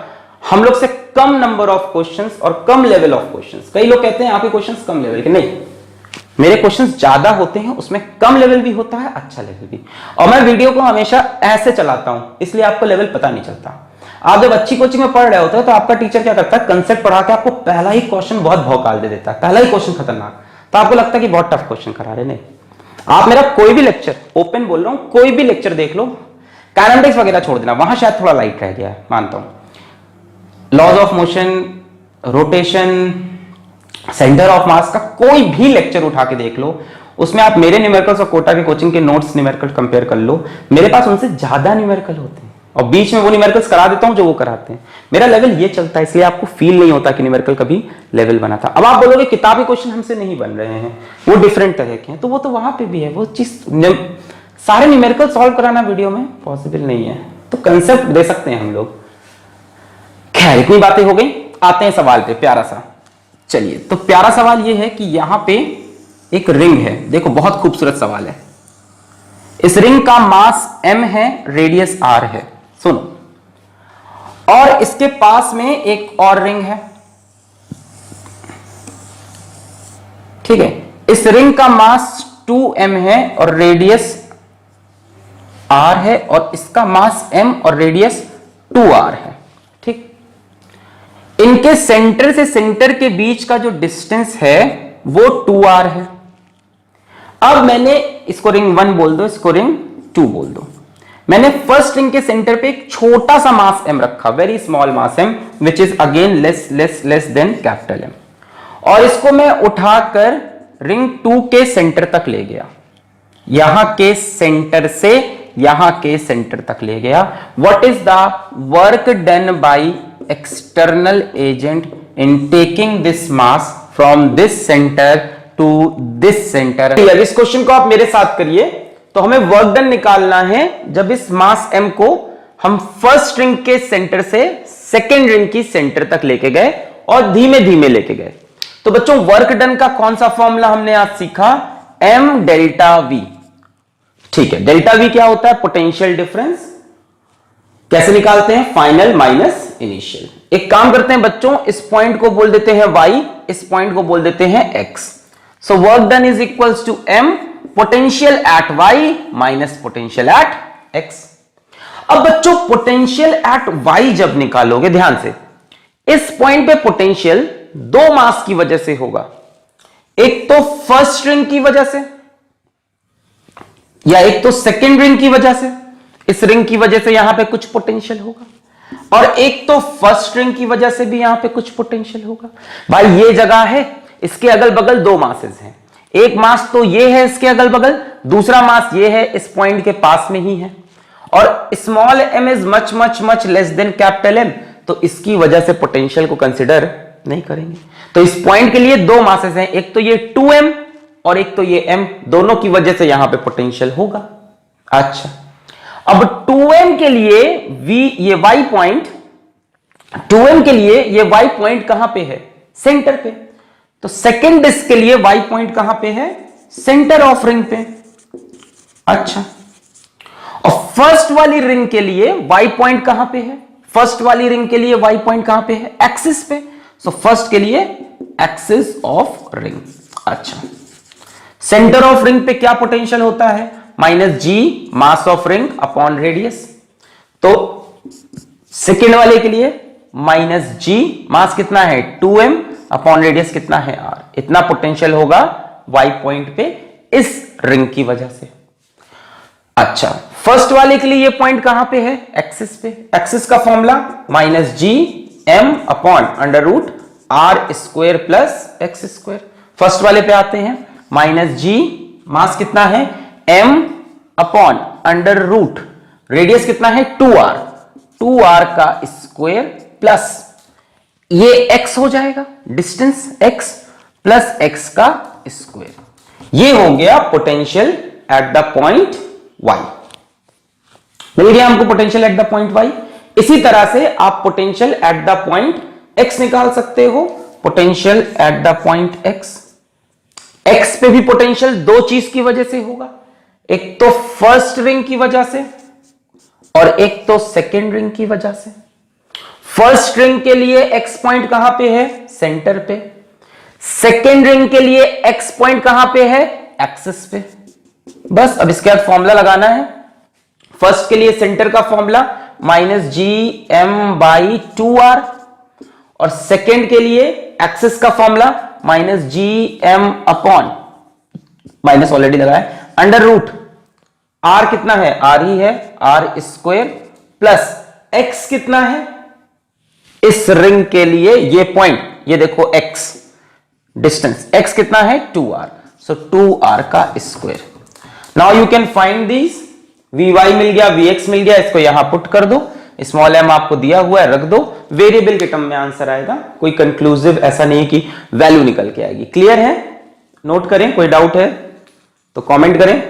हम लोग से कम नंबर ऑफ क्वेश्चंस और कम लेवल ऑफ क्वेश्चंस। कई लोग कहते हैं आपके क्वेश्चंस कम लेवल के, नहीं, मेरे क्वेश्चंस ज्यादा होते हैं, उसमें कम लेवल भी होता है, अच्छा लेवल भी। और मैं वीडियो को हमेशा ऐसे चलाता हूं, इसलिए आपको लेवल पता नहीं चलता। आप जब अच्छी कोचिंग में पढ़ रहे होते हो तो आपका टीचर क्या करता है, कंसेप्ट पढ़ा के आपको पहला ही क्वेश्चन बहुत भौकाल दे देता है, पहला ही क्वेश्चन खतरनाक, तो आपको लगता है कि बहुत टफ क्वेश्चन करा रहे। नहीं, आप मेरा कोई भी लेक्चर, ओपन बोल रहा हूं, कोई भी लेक्चर देख लो, काइनेटिक्स वगैरह छोड़ देना, वहां शायद थोड़ा लाइट रह गया है, मानता हूं। Laws of motion, rotation, centre of mass का कोई भी लेक्चर उठा के देख लो, उसमें आप मेरे न्यूमेरिकल्स और कोटा के कोचिंग के नोट्स न्यूमेरिकल कंपेयर कर लो, मेरे पास उनसे ज्यादा न्यूमेरिकल होते हैं, और बीच में वो न्यूमेरिकल्स करा देता हूं जो वो कराते हैं। मेरा लेवल ये चलता है, इसलिए आपको फील नहीं होता कि न्यूमेरिकल कभी लेवल बना था। अब आप बोलोगे किताबी क्वेश्चन हमसे नहीं बन रहे हैं, वो डिफरेंट तरह के हैं, तो वो तो वहां पे भी है, वो चीज सारे न्यूमेरिकल सॉल्व कराना वीडियो में पॉसिबल नहीं है, तो कंसेप्ट दे सकते हैं हम लोग। खैर, इतनी बातें हो गई, आते हैं सवाल पे प्यारा सा। चलिए, तो प्यारा सवाल ये है कि यहां पे एक रिंग है, देखो बहुत खूबसूरत सवाल है। इस रिंग का मास m है, रेडियस r है, सुनो, और इसके पास में एक और रिंग है, ठीक है। इस रिंग का मास 2m है और रेडियस r है, और इसका मास m और रेडियस 2r है, ठीक। इनके सेंटर से सेंटर के बीच का जो डिस्टेंस है वो 2r है। अब मैंने इसको रिंग 1 बोल दो, इसको रिंग 2 बोल दो। मैंने फर्स्ट रिंग के सेंटर पे एक छोटा सा मास m रखा, very small mass m, which is again less than capital M, और इसको मैं उठाकर रिंग 2 के सेंटर तक ले गया, यहां के सेंटर से यहां के सेंटर तक ले गया। What is the work done by external agent in taking this mass from this centre to this centre. इस क्वेश्चन को आप मेरे साथ करिए, तो हमें वर्क डन निकालना है जब इस मास m को हम फर्स्ट रिंग के सेंटर से सेकेंड रिंग की सेंटर तक लेके गए और धीमे धीमे लेके गए। तो बच्चों वर्क डन का कौन सा फॉर्मूला हमने आज सीखा, m डेल्टा v, ठीक है। डेल्टा v क्या होता है, पोटेंशियल डिफरेंस। कैसे निकालते हैं, फाइनल माइनस इनिशियल। एक काम करते हैं बच्चों, इस पॉइंट को बोल देते हैं y, इस पॉइंट को बोल देते हैं x। So work done is equals to m potential at y minus potential at x। अब बच्चों पोटेंशियल एट y जब निकालोगे, ध्यान से, इस पॉइंट पे पोटेंशियल दो मास की वजह से होगा, एक तो फर्स्ट रिंग की वजह से या एक तो सेकेंड रिंग की वजह से। इस रिंग की वजह से यहां पे कुछ पोटेंशियल होगा, और एक तो फर्स्ट रिंग की वजह से भी यहां पे कुछ पोटेंशियल होगा। भाई ये जगह है, इसके अगल बगल दो मासेस हैं, एक मास तो ये है इसके अगल बगल, दूसरा मास ये है इस पॉइंट के पास में ही है। और small m is much much much less than capital M, तो इसकी वजह से पोटेंशियल को कंसिडर नहीं करेंगे। तो इस पॉइंट के लिए दो मासेस हैं, एक तो ये 2m और एक तो ये m, दोनों की वजह से यहां पे पोटेंशियल होगा। अच्छा, अब 2m के लिए ये y पॉइंट, 2m के लिए ये y पॉइंट कहां पे है? सेंटर पे। तो सेकेंड डिस्क के लिए y पॉइंट कहां पे है? सेंटर ऑफ रिंग पे। अच्छा, और फर्स्ट वाली रिंग के लिए y पॉइंट कहां पे है? फर्स्ट वाली रिंग के लिए y पॉइंट कहां पे है? एक्सिस पे। सो फर्स्ट के लिए एक्सिस ऑफ रिंग। अच्छा, सेंटर ऑफ रिंग पे क्या पोटेंशियल होता है? -g mass of ring upon radius. तो सेकेंड वाले के लिए -g, मास कितना है? 2m अपॉन रेडियस कितना है? r। इतना पोटेंशियल होगा y पॉइंट पे इस रिंग की वजह से। अच्छा, फर्स्ट वाले के लिए ये पॉइंट कहां पे है? एक्सिस पे। एक्सिस का formula -g m upon under root r square plus x square. First वाले पे आते हैं, -g, मास कितना है? m upon under root radius कितना है? 2r, 2r का स्क्वायर प्लस ये x हो जाएगा, डिस्टेंस x प्लस x का स्क्वायर। ये हो गया potential at the point y। मिल गया हमको potential at the point y। इसी तरह से आप potential at the point x निकाल सकते हो। Potential at the point x, x पे भी पोटेंशियल दो चीज की वजह से होगा, एक तो फर्स्ट रिंग की वजह से और एक तो सेकेंड रिंग की वजह से। फर्स्ट रिंग के लिए x पॉइंट कहां पे है? सेंटर पे। सेकेंड रिंग के लिए x पॉइंट कहां पे है? एक्सिस पे। बस अब इसके बाद फॉर्मूला लगाना है। फर्स्ट के लिए सेंटर का फॉर्मूला -gm/2r और सेकेंड के लिए एक्सिस का formula -gm upon, minus already लगा है, अंडर रूट r कितना है? r ही है, r स्क्वायर प्लस x कितना है? इस रिंग के लिए ये पॉइंट, ये देखो x डिस्टेंस, x कितना है? 2r, सो 2r का square. Now you can find this, vy मिल गया, vx मिल गया, इसको यहां पुट कर दो, स्मॉल m आपको दिया हुआ है, रख दो, वेरिएबल के टर्म में आंसर आएगा। कोई कंक्लूसिव ऐसा नहीं कि वैल्यू निकल के आएगी। क्लियर है? नोट करें, कोई डाउट है तो कमेंट करें।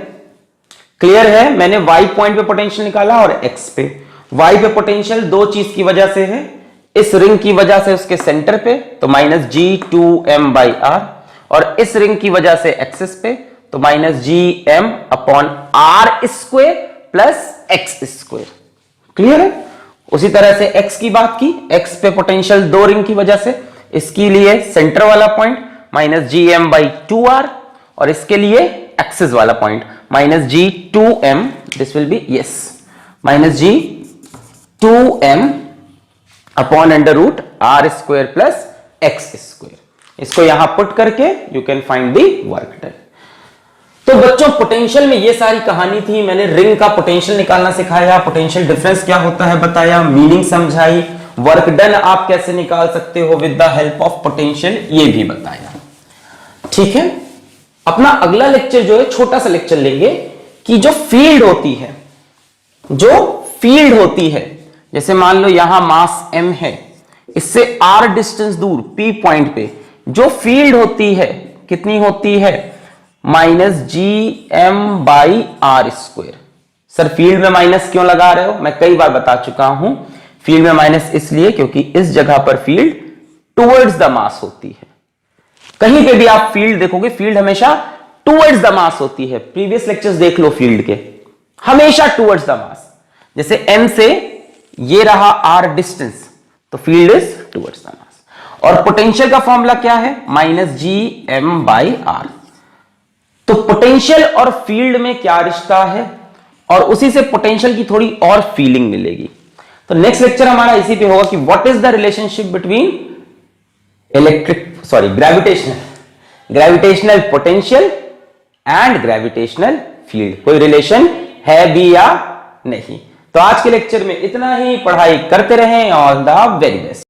क्लियर है? मैंने y पॉइंट पे पोटेंशियल निकाला और x पे। y पे पोटेंशियल दो चीज की वजह से है, इस रिंग की वजह से उसके सेंटर पे तो -g2m/r, और इस रिंग की वजह से एक्सिस पे तो -gm upon r square plus x square. Clear है? उसी तरह से x की बात की, x पे पोटेंशियल दो रिंग की वजह से, इसके लिए सेंटर वाला पॉइंट -gm/2r और इसके लिए एक्सिस वाला point -g2m, this will be yes -g2m upon under root r square plus x square. इसको यहां पुट करके you can find the work done. तो बच्चों पोटेंशियल में ये सारी कहानी थी। मैंने रिंग का पोटेंशियल निकालना सिखाया, पोटेंशियल डिफरेंस क्या होता है बताया, मीनिंग समझाई, वर्क डन आप कैसे निकाल सकते हो with the help of potential ये भी बताया। ठीक है, अपना अगला लेक्चर जो है छोटा सा लेक्चर लेंगे कि जो फील्ड होती है, जैसे मान लो यहां मास m है, इससे r डिस्टेंस दूर p पॉइंट पे जो फील्ड होती है कितनी होती है? -gm/r square. सर फील्ड में माइनस क्यों लगा रहे हो? मैं कई बार बता चुका हूं, फील्ड में माइनस इसलिए क्योंकि इस जगह पर फील्ड टुवर्ड्स द मास होती है। कहीं पे भी आप फील्ड देखोगे, फील्ड हमेशा टुवर्ड्स द मास होती है। प्रीवियस लेक्चर्स देख लो फील्ड के, हमेशा टुवर्ड्स द मास। जैसे m से ये रहा r डिस्टेंस, तो field is towards the mass. और पोटेंशियल का फॉर्मूला क्या है? -gm/r। तो पोटेंशियल और फील्ड में क्या रिश्ता है, और उसी से पोटेंशियल की थोड़ी और फीलिंग मिलेगी। तो नेक्स्ट लेक्चर हमारा इसी पे होगा कि what is the relationship between gravitational potential and gravitational field. कोई रिलेशन है भी या नहीं? तो आज के लेक्चर में इतना ही। पढ़ाई करते रहें। All the very best.